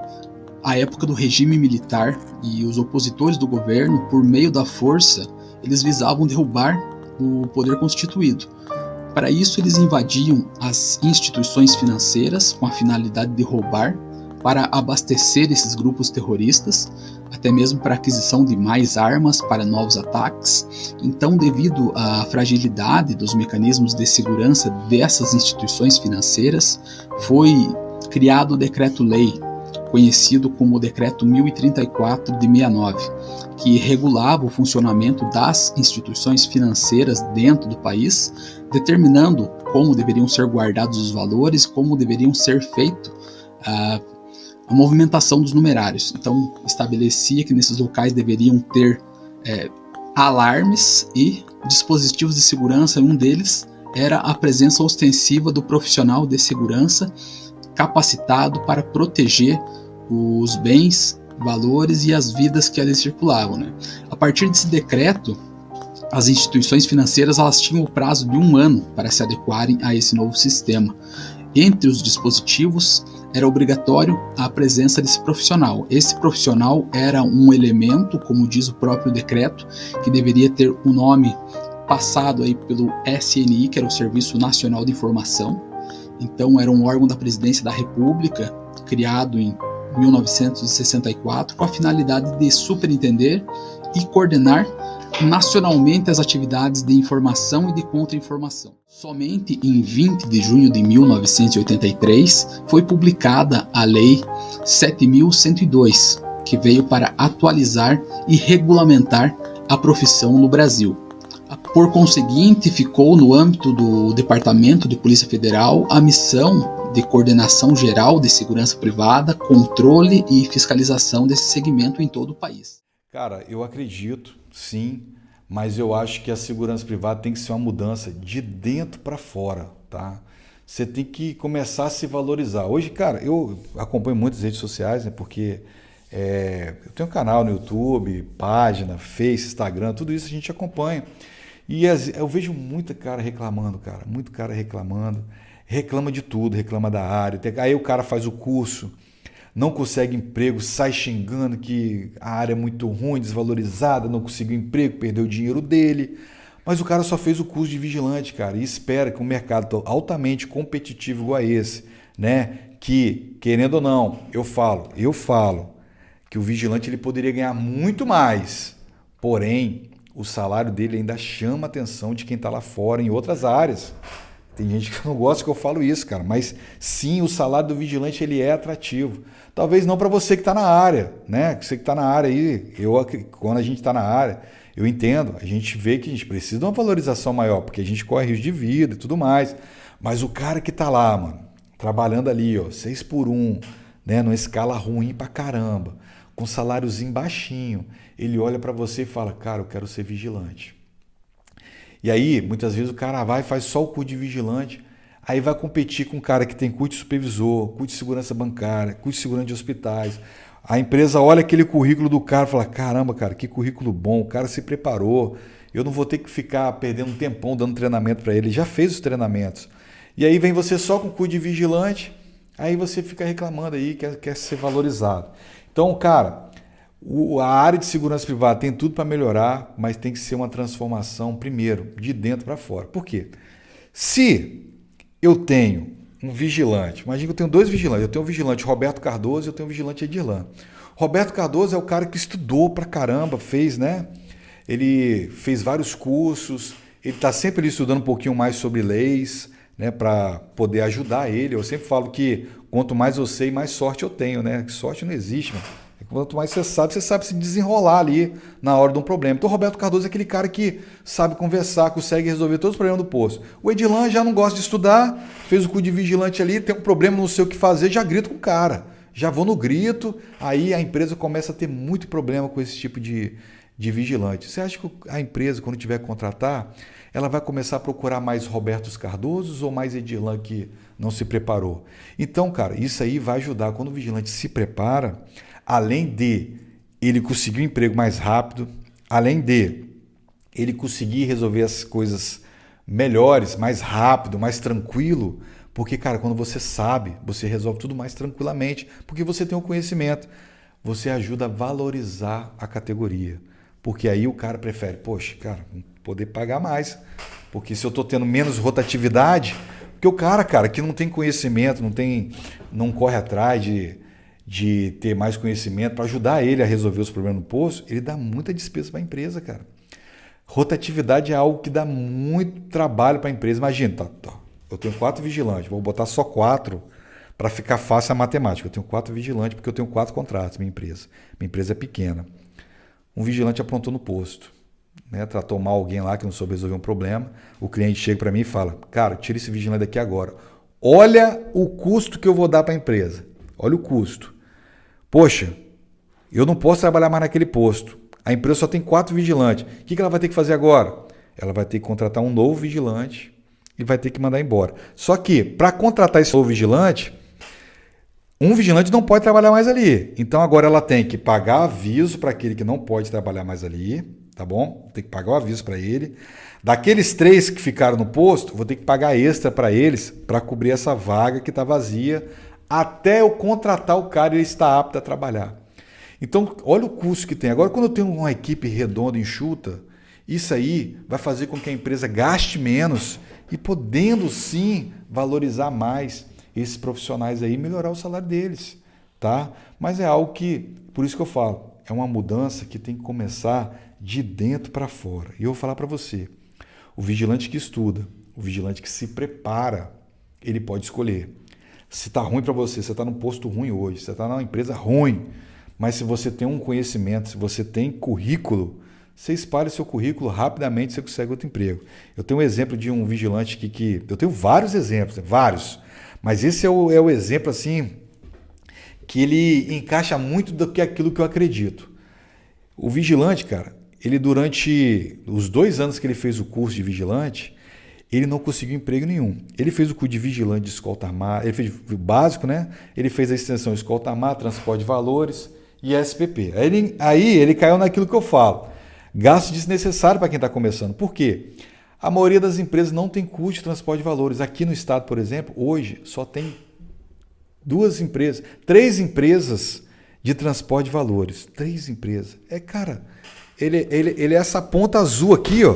C: a época do regime militar e os opositores do governo, por meio da força, eles visavam derrubar o poder constituído. Para isso, eles invadiam as instituições financeiras com a finalidade de roubar, para abastecer esses grupos terroristas, até mesmo para aquisição de mais armas para novos ataques. Então, devido à fragilidade dos mecanismos de segurança dessas instituições financeiras, foi criado o Decreto-Lei, conhecido como o Decreto 1034 de 69, que regulava o funcionamento das instituições financeiras dentro do país, determinando como deveriam ser guardados os valores, como deveriam ser feito a movimentação dos numerários. Então, estabelecia que nesses locais deveriam ter alarmes e dispositivos de segurança, e um deles era a presença ostensiva do profissional de segurança capacitado para proteger os bens, valores e as vidas que ali circulavam, né? A partir desse decreto, as instituições financeiras elas tinham o prazo de 1 ano para se adequarem a esse novo sistema. Entre os dispositivos era obrigatório a presença desse profissional. Esse profissional era um elemento, como diz o próprio decreto, que deveria ter o nome passado aí pelo SNI, que era o Serviço Nacional de Informação. Então era um órgão da Presidência da República, criado em 1964, com a finalidade de superintender e coordenar nacionalmente as atividades de informação e de contra-informação. Somente em 20 de junho de 1983 foi publicada a Lei 7.102, que veio para atualizar e regulamentar a profissão no Brasil. Por conseguinte, ficou no âmbito do Departamento de Polícia Federal a missão de coordenação geral de segurança privada, controle e fiscalização desse segmento em todo o país.
E: Cara, eu acredito, sim, mas eu acho que a segurança privada tem que ser uma mudança de dentro para fora, tá? Você tem que começar a se valorizar. Hoje, cara, eu acompanho muitas redes sociais, né? Porque eu tenho um canal no YouTube, página, Face, Instagram, tudo isso a gente acompanha. E eu vejo muito cara reclamando, reclama de tudo, reclama da área. Aí o cara faz o curso, não consegue emprego, sai xingando que a área é muito ruim, desvalorizada, não conseguiu emprego, perdeu o dinheiro dele. Mas o cara só fez o curso de vigilante, cara, e espera que um mercado altamente competitivo igual a esse, né, que, querendo ou não, eu falo que o vigilante ele poderia ganhar muito mais, porém, o salário dele ainda chama a atenção de quem está lá fora em outras áreas. Tem gente que não gosta que eu falo isso, cara, mas sim, o salário do vigilante ele é atrativo. Talvez não para você que está na área, né? Você que está na área aí, quando a gente está na área, eu entendo, a gente vê que a gente precisa de uma valorização maior, porque a gente corre risco de vida e tudo mais. Mas o cara que está lá, mano, trabalhando ali, ó, 6x1, né, numa escala ruim pra caramba, com saláriozinho baixinho, ele olha para você e fala, cara, eu quero ser vigilante. E aí, muitas vezes o cara vai e faz só o curso de vigilante, aí vai competir com um cara que tem curso de supervisor, curso de segurança bancária, curso de segurança de hospitais. A empresa olha aquele currículo do cara e fala, caramba, cara, que currículo bom, o cara se preparou, eu não vou ter que ficar perdendo um tempão dando treinamento para ele já fez os treinamentos. E aí vem você só com curso de vigilante, aí você fica reclamando aí, quer ser valorizado. Então, cara, a área de segurança privada tem tudo para melhorar, mas tem que ser uma transformação, primeiro, de dentro para fora. Por quê? Se eu tenho um vigilante, imagina que eu tenho dois vigilantes, eu tenho o vigilante Roberto Cardoso e eu tenho o vigilante Edirlan. Roberto Cardoso é o cara que estudou pra caramba, fez, né? Ele fez vários cursos, ele está sempre ali estudando um pouquinho mais sobre leis, né, para poder ajudar ele. Eu sempre falo que quanto mais eu sei, mais sorte eu tenho, né? Sorte não existe, mano. Quanto mais você sabe se desenrolar ali na hora de um problema. Então o Roberto Cardoso é aquele cara que sabe conversar, consegue resolver todos os problemas do posto. O Edirlan já não gosta de estudar, fez o curso de vigilante ali, tem um problema, não sei o que fazer, já grita com o cara. Já vou no grito, aí a empresa começa a ter muito problema com esse tipo de vigilante. Você acha que a empresa, quando tiver que contratar, ela vai começar a procurar mais Robertos Cardosos ou mais Edirlan que não se preparou? Então, cara, isso aí vai ajudar. Quando o vigilante se prepara, além de ele conseguir um emprego mais rápido, além de ele conseguir resolver as coisas melhores, mais rápido, mais tranquilo, porque, cara, quando você sabe, você resolve tudo mais tranquilamente, porque você tem o conhecimento, você ajuda a valorizar a categoria, porque aí o cara prefere, poxa, cara, poder pagar mais, porque se eu estou tendo menos rotatividade, porque o cara que não tem conhecimento, não corre atrás de ter mais conhecimento para ajudar ele a resolver os problemas no posto, ele dá muita despesa para a empresa, cara. Rotatividade é algo que dá muito trabalho para a empresa. Imagina, eu tenho 4 vigilantes, vou botar só 4 para ficar fácil a matemática. Eu tenho 4 vigilantes porque eu tenho 4 contratos, minha empresa. Minha empresa é pequena. Um vigilante aprontou no posto, né? Tratou mal alguém lá que não soube resolver um problema. O cliente chega para mim e fala, cara, tira esse vigilante daqui agora. Olha o custo que eu vou dar para a empresa. Olha o custo. Poxa, eu não posso trabalhar mais naquele posto. A empresa só tem 4 vigilantes. O que ela vai ter que fazer agora? Ela vai ter que contratar um novo vigilante e vai ter que mandar embora. Só que, para contratar esse novo vigilante, um vigilante não pode trabalhar mais ali. Então, agora ela tem que pagar aviso para aquele que não pode trabalhar mais ali, tá bom? Tem que pagar o aviso para ele. Daqueles 3 que ficaram no posto, vou ter que pagar extra para eles para cobrir essa vaga que está vazia Até eu contratar o cara, ele está apto a trabalhar. Então, olha o custo que tem. Agora, quando eu tenho uma equipe redonda, enxuta, isso aí vai fazer com que a empresa gaste menos e podendo sim valorizar mais esses profissionais aí e melhorar o salário deles, tá? Mas é algo que, por isso que eu falo, é uma mudança que tem que começar de dentro para fora. E eu vou falar para você, o vigilante que estuda, o vigilante que se prepara, ele pode escolher. Se está ruim para você, você está num posto ruim hoje, você está numa empresa ruim, mas se você tem um conhecimento, se você tem currículo, você espalha o seu currículo rapidamente, você consegue outro emprego. Eu tenho um exemplo de um vigilante que eu tenho vários exemplos, vários, mas esse é o exemplo assim que ele encaixa muito do que aquilo que eu acredito. O vigilante, cara, ele durante os 2 anos que ele fez o curso de vigilante, ele não conseguiu emprego nenhum. Ele fez o curso de vigilante de escolta armada, ele fez o básico, né? Ele fez a extensão escolta armada, transporte de valores e SPP. Aí ele caiu naquilo que eu falo. Gasto desnecessário para quem está começando. Por quê? A maioria das empresas não tem custo de transporte de valores. Aqui no estado, por exemplo, hoje só tem 3 empresas de transporte de valores. 3 empresas. Cara, ele é essa ponta azul aqui, ó.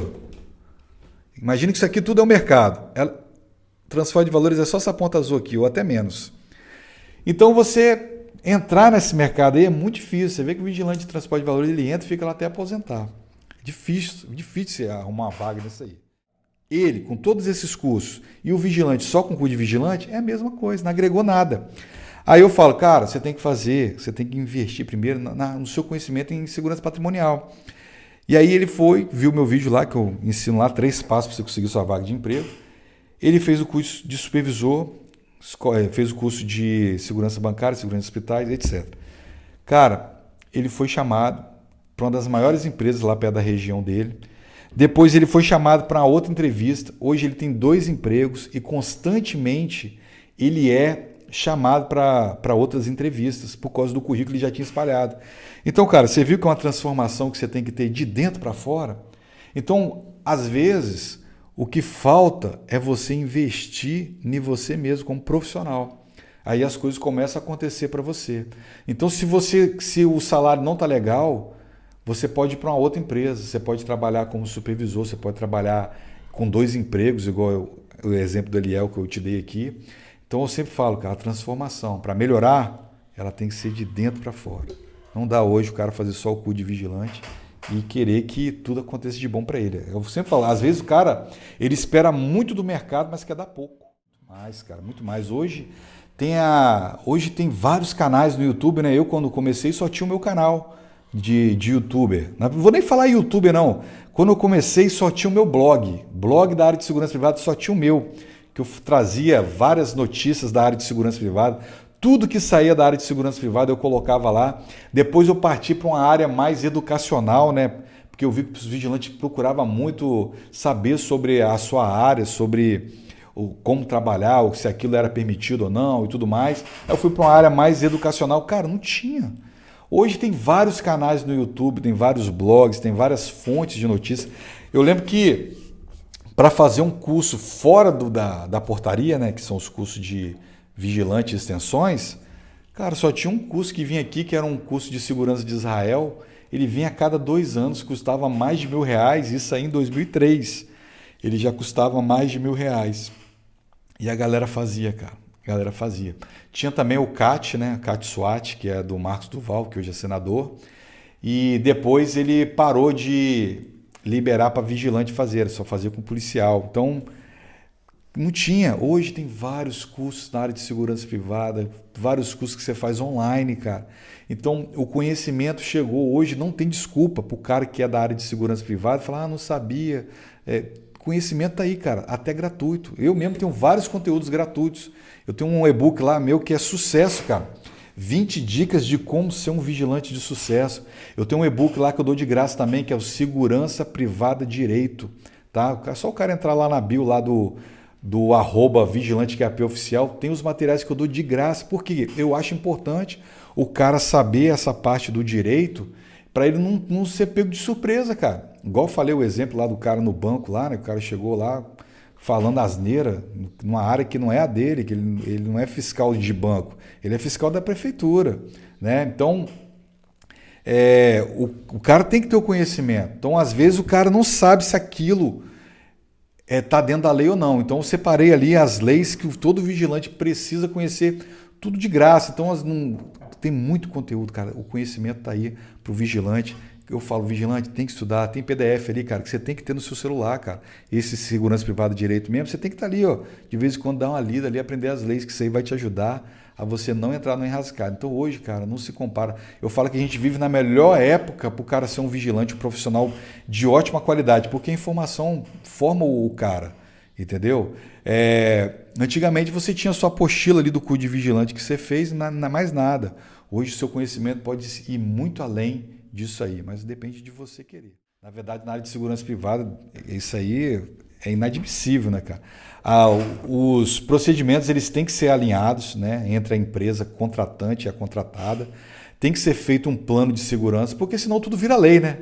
E: Imagina que isso aqui tudo é o mercado. Transporte de valores é só essa ponta azul aqui, ou até menos. Então você entrar nesse mercado aí é muito difícil. Você vê que o vigilante de transporte de valores ele entra e fica lá até aposentar. Difícil você arrumar uma vaga nisso aí. Ele, com todos esses cursos, e o vigilante só com curso de vigilante, é a mesma coisa, não agregou nada. Aí eu falo, cara, você tem que investir primeiro no seu conhecimento em segurança patrimonial. E aí ele viu meu vídeo lá, que eu ensino lá 3 passos para você conseguir sua vaga de emprego. Ele fez o curso de supervisor, fez o curso de segurança bancária, segurança de hospitais, etc. Cara, ele foi chamado para uma das maiores empresas lá perto da região dele. Depois ele foi chamado para outra entrevista. Hoje ele tem 2 empregos e constantemente ele é chamado para outras entrevistas por causa do currículo que ele já tinha espalhado. Então, cara, você viu que é uma transformação que você tem que ter de dentro para fora? Então, às vezes, o que falta é você investir em você mesmo como profissional. Aí as coisas começam a acontecer para você. Então, se o salário não está legal, você pode ir para uma outra empresa, você pode trabalhar como supervisor, você pode trabalhar com 2 empregos, igual o exemplo do Eliel que eu te dei aqui. Então eu sempre falo, cara, a transformação, para melhorar, ela tem que ser de dentro para fora. Não dá hoje o cara fazer só o curso de vigilante e querer que tudo aconteça de bom para ele. Eu sempre falo, às vezes o cara, ele espera muito do mercado, mas quer dar pouco. Mais, cara, muito mais. Hoje tem vários canais no YouTube, né? Eu, quando comecei, só tinha o meu canal de youtuber. Não vou nem falar youtuber, não. Quando eu comecei, só tinha o meu blog. Blog da área de segurança privada, só tinha o meu. Que eu trazia várias notícias da área de segurança privada. Tudo que saía da área de segurança privada eu colocava lá. Depois eu parti para uma área mais educacional, né? Porque eu vi que os vigilantes procuravam muito saber sobre a sua área, sobre como trabalhar, se aquilo era permitido ou não e tudo mais. Aí eu fui para uma área mais educacional. Cara, não tinha. Hoje tem vários canais no YouTube, tem vários blogs, tem várias fontes de notícias. Eu lembro que para fazer um curso fora da portaria, né, que são os cursos de vigilante e extensões, cara, só tinha um curso que vinha aqui, que era um curso de segurança de Israel. Ele vinha a cada 2 anos, custava mais de R$1.000, isso aí em 2003. Ele já custava mais de R$1.000. E a galera fazia, cara. A galera fazia. Tinha também o CAT, né? CAT SWAT, que é do Marcos Duval, que hoje é senador. E depois ele parou de liberar para vigilante fazer, só fazia com policial. Então, não tinha. Hoje tem vários cursos na área de segurança privada, vários cursos que você faz online, cara. Então, o conhecimento chegou. Hoje não tem desculpa para o cara que é da área de segurança privada falar, não sabia. Conhecimento tá aí, cara, até gratuito. Eu mesmo tenho vários conteúdos gratuitos. Eu tenho um e-book lá meu que é sucesso, cara. 20 dicas de como ser um vigilante de sucesso. Eu tenho um e-book lá que eu dou de graça também, que é o Segurança Privada Direito. Tá? É só o cara entrar lá na bio lá do @vigilanteQAP oficial, tem os materiais que eu dou de graça, porque eu acho importante o cara saber essa parte do direito para ele não ser pego de surpresa, cara. Igual eu falei o exemplo lá do cara no banco lá, né? O cara chegou lá, falando asneira numa área que não é a dele, que ele não é fiscal de banco, ele é fiscal da prefeitura, né? Então, o cara tem que ter o conhecimento. Então, às vezes, o cara não sabe se aquilo está dentro da lei ou não. Então, eu separei ali as leis que todo vigilante precisa conhecer, tudo de graça. Então, tem muito conteúdo, cara. O conhecimento está aí para o vigilante. Eu falo, vigilante, tem que estudar, tem PDF ali, cara, que você tem que ter no seu celular, cara. Esse segurança privada de direito mesmo, você tem que estar ali, ó, de vez em quando dar uma lida ali, aprender as leis, que isso aí vai te ajudar a você não entrar no enrascado. Então hoje, cara, não se compara. Eu falo que a gente vive na melhor época para o cara ser um vigilante, um profissional de ótima qualidade, porque a informação forma o cara, entendeu? Antigamente você tinha a sua apostila ali do curso de vigilante que você fez e mais nada. Hoje o seu conhecimento pode ir muito além disso aí, mas depende de você querer. Na verdade, na área de segurança privada, isso aí é inadmissível, né, cara? Os procedimentos, eles têm que ser alinhados, né, entre a empresa contratante e a contratada. Tem que ser feito um plano de segurança, porque senão tudo vira lei, né?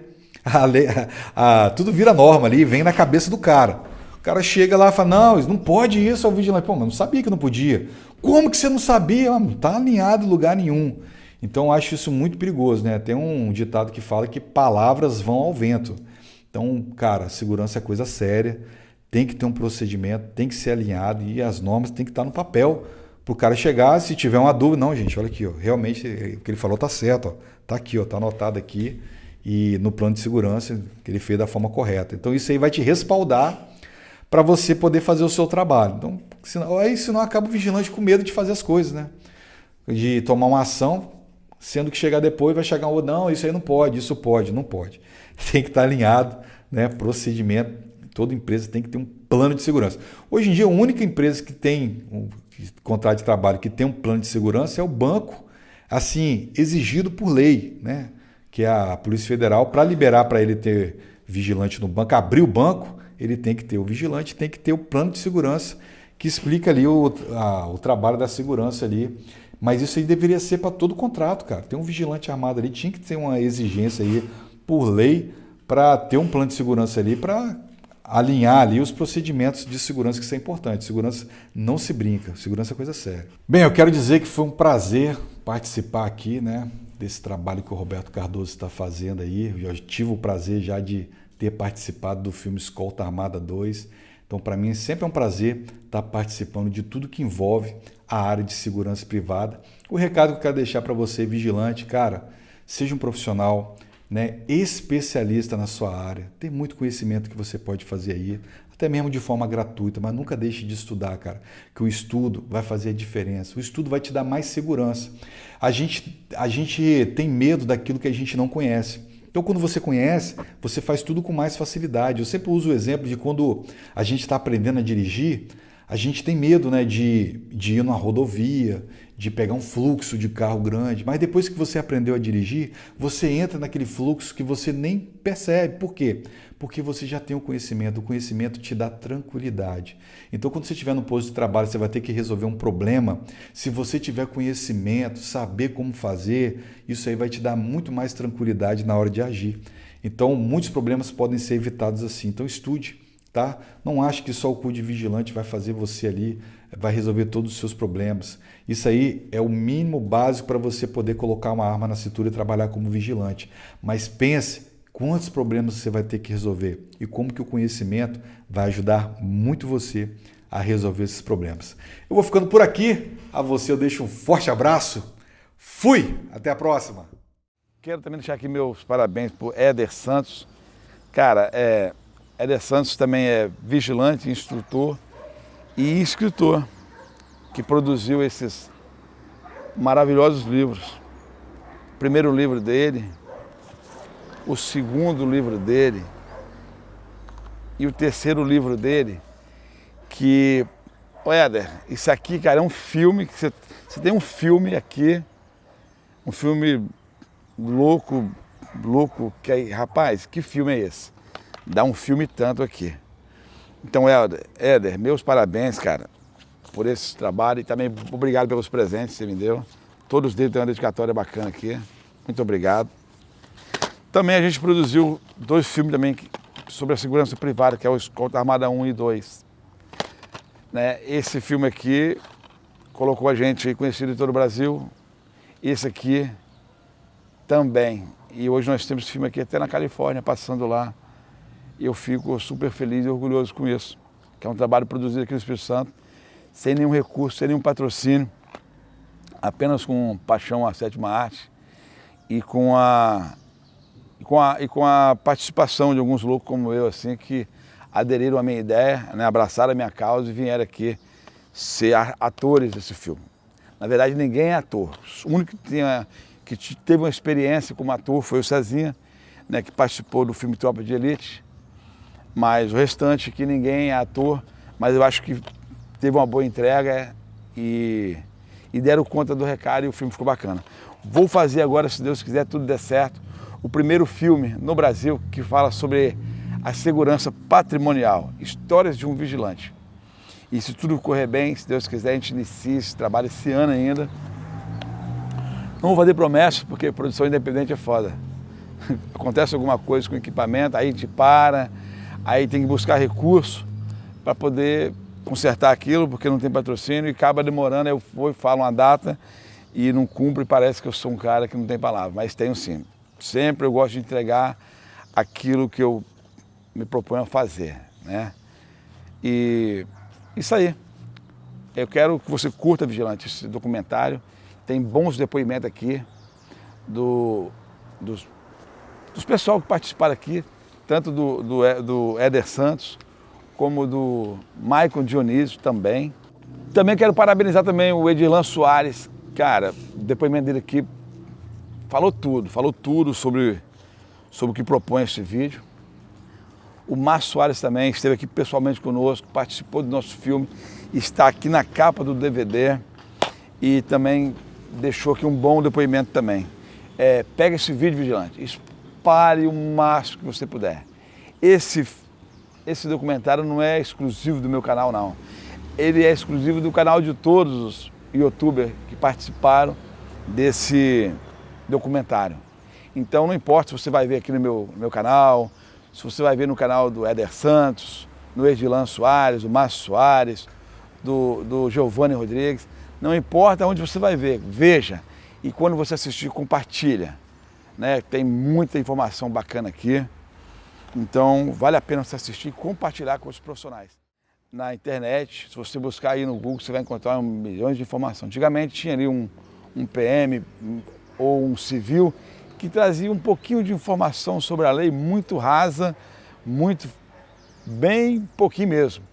E: Tudo vira norma ali, vem na cabeça do cara. O cara chega lá e fala, não, não pode isso ao vigilante. Pô, mas não sabia que não podia. Como que você não sabia? Não está alinhado em lugar nenhum. Então, eu acho isso muito perigoso, né? Tem um ditado que fala que palavras vão ao vento. Então, cara, segurança é coisa séria, tem que ter um procedimento, tem que ser alinhado e as normas têm que estar no papel para o cara chegar, se tiver uma dúvida, não, gente, olha aqui, ó, realmente o que ele falou está certo, ó, tá aqui, ó, tá anotado aqui e no plano de segurança que ele fez da forma correta. Então, isso aí vai te respaldar para você poder fazer o seu trabalho. Então, senão acaba o vigilante com medo de fazer as coisas, né? De tomar uma ação, sendo que chegar depois vai chegar outro, não, isso aí não pode, isso pode, não pode. Tem que estar alinhado, né? Procedimento, toda empresa tem que ter um plano de segurança. Hoje em dia, a única empresa que tem um contrato de trabalho que tem um plano de segurança é o banco, assim, exigido por lei, né? Que é a Polícia Federal, para liberar para ele ter vigilante no banco, abrir o banco, ele tem que ter o vigilante, tem que ter o plano de segurança que explica ali o trabalho da segurança ali. Mas isso aí deveria ser para todo contrato, cara. Tem um vigilante armado ali, tinha que ter uma exigência aí por lei para ter um plano de segurança ali, para alinhar ali os procedimentos de segurança, que isso é importante. Segurança não se brinca, segurança é coisa séria. Bem, eu quero dizer que foi um prazer participar aqui, né, desse trabalho que o Roberto Cardoso está fazendo aí. Eu tive o prazer já de ter participado do filme Escolta Armada 2. Então, para mim, sempre é um prazer estar participando de tudo que envolve a área de segurança privada. O recado que eu quero deixar para você, vigilante, cara, seja um profissional, né, especialista na sua área. Tem muito conhecimento que você pode fazer aí, até mesmo de forma gratuita, mas nunca deixe de estudar, cara, que o estudo vai fazer a diferença. O estudo vai te dar mais segurança. A gente tem medo daquilo que a gente não conhece. Então, quando você conhece, você faz tudo com mais facilidade. Eu sempre uso o exemplo de quando a gente está aprendendo a dirigir, a gente tem medo, né, de ir numa rodovia, de pegar um fluxo de carro grande, mas depois que você aprendeu a dirigir, você entra naquele fluxo que você nem percebe. Por quê? Porque você já tem o conhecimento te dá tranquilidade. Então, quando você estiver no posto de trabalho, você vai ter que resolver um problema. Se você tiver conhecimento, saber como fazer, isso aí vai te dar muito mais tranquilidade na hora de agir. Então, muitos problemas podem ser evitados assim. Então, estude, tá? Não ache que só o curso de vigilante vai fazer você ali, vai resolver todos os seus problemas. Isso aí é o mínimo básico para você poder colocar uma arma na cintura e trabalhar como vigilante. Mas pense quantos problemas você vai ter que resolver e como que o conhecimento vai ajudar muito você a resolver esses problemas. Eu vou ficando por aqui. A você eu deixo um forte abraço. Fui! Até a próxima!
K: Quero também deixar aqui meus parabéns para o Éder Santos. Cara, Éder Santos também é vigilante, instrutor e escritor, que produziu esses maravilhosos livros. O primeiro livro dele, o segundo livro dele e o terceiro livro dele, que... Ô Éder, isso aqui, cara, é um filme, que você tem um filme aqui, um filme louco, que aí, rapaz, que filme é esse? Dá um filme tanto aqui. Então, Éder, meus parabéns, cara, por esse trabalho e também obrigado pelos presentes que você me deu. Todos eles têm uma dedicatória bacana aqui. Muito obrigado. Também a gente produziu 2 filmes também sobre a segurança privada, que é o Escolta Armada 1 e 2. né? Esse filme aqui colocou a gente conhecido em todo o Brasil. Esse aqui também. E hoje nós temos esse filme aqui até na Califórnia, passando lá. E eu fico super feliz e orgulhoso com isso. Que é um trabalho produzido aqui no Espírito Santo, sem nenhum recurso, sem nenhum patrocínio, apenas com paixão à sétima arte e com a participação de alguns loucos como eu, assim, que aderiram à minha ideia, né, abraçaram a minha causa e vieram aqui ser atores desse filme. Na verdade, ninguém é ator. O único que teve uma experiência como ator foi o Cezinha, né, que participou do filme Tropa de Elite, mas o restante aqui ninguém é ator, mas eu acho que teve uma boa entrega e deram conta do recado e o filme ficou bacana. Vou fazer agora, se Deus quiser, tudo der certo, o primeiro filme no Brasil que fala sobre a segurança patrimonial, histórias de um vigilante. E se tudo correr bem, se Deus quiser, a gente inicia esse trabalho esse ano ainda. Não vou fazer promessas, porque produção independente é foda. Acontece alguma coisa com o equipamento, aí a gente para, aí tem que buscar recurso para poder consertar aquilo, porque não tem patrocínio e acaba demorando. Eu vou e falo uma data e não cumpre, parece que eu sou um cara que não tem palavra, mas tenho sim. Sempre eu gosto de entregar aquilo que eu me proponho a fazer, né? E isso aí. Eu quero que você curta, Vigilante, esse documentário. Tem bons depoimentos aqui dos pessoal que participaram aqui, tanto do Éder Santos, como do Maicon Dionísio também. Também quero parabenizar também o Edirlan Soares. Cara, o depoimento dele aqui falou tudo sobre o que propõe esse vídeo. O Márcio Soares também esteve aqui pessoalmente conosco, participou do nosso filme, está aqui na capa do DVD e também deixou aqui um bom depoimento também. Pega esse vídeo, Vigilante, espalhe o máximo que você puder. Esse documentário não é exclusivo do meu canal, não. Ele é exclusivo do canal de todos os youtubers que participaram desse documentário. Então não importa se você vai ver aqui no meu canal, se você vai ver no canal do Éder Santos, no Edirlan Soares, do Márcio Soares, do Giovanni Rodrigues, não importa onde você vai ver, veja. E quando você assistir, compartilha, né? Tem muita informação bacana aqui. Então vale a pena você assistir e compartilhar com os profissionais. Na internet, se você buscar aí no Google, você vai encontrar milhões de informações. Antigamente tinha ali um PM ou um civil que trazia um pouquinho de informação sobre a lei, muito rasa, bem pouquinho mesmo.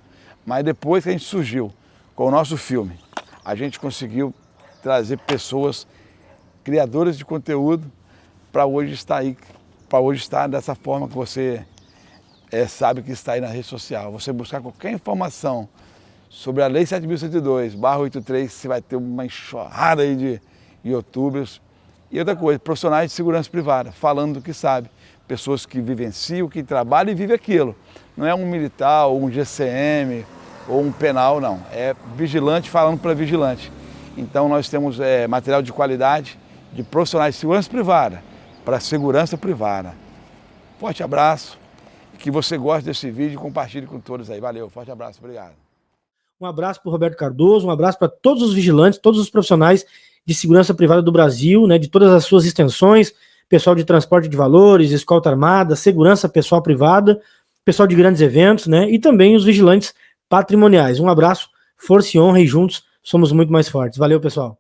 K: Mas depois que a gente surgiu com o nosso filme, a gente conseguiu trazer pessoas, criadoras de conteúdo, para hoje estar aí, para hoje estar dessa forma que você sabe que está aí na rede social. Você buscar qualquer informação sobre a Lei 7.102/83, você vai ter uma enxurrada aí de youtubers. E outra coisa, profissionais de segurança privada, falando do que sabe. Pessoas que vivenciam, que trabalham e vivem aquilo. Não é um militar, ou um GCM, ou um penal, não. É vigilante falando para vigilante. Então nós temos material de qualidade de profissionais de segurança privada para segurança privada. Forte abraço, que você goste desse vídeo e compartilhe com todos aí. Valeu, forte abraço, obrigado.
D: Um abraço para o Roberto Cardoso, um abraço para todos os vigilantes, todos os profissionais de segurança privada do Brasil, né, de todas as suas extensões, pessoal de transporte de valores, escolta armada, segurança pessoal privada, pessoal de grandes eventos, né, e também os vigilantes patrimoniais. Um abraço, força e honra, e juntos somos muito mais fortes. Valeu, pessoal.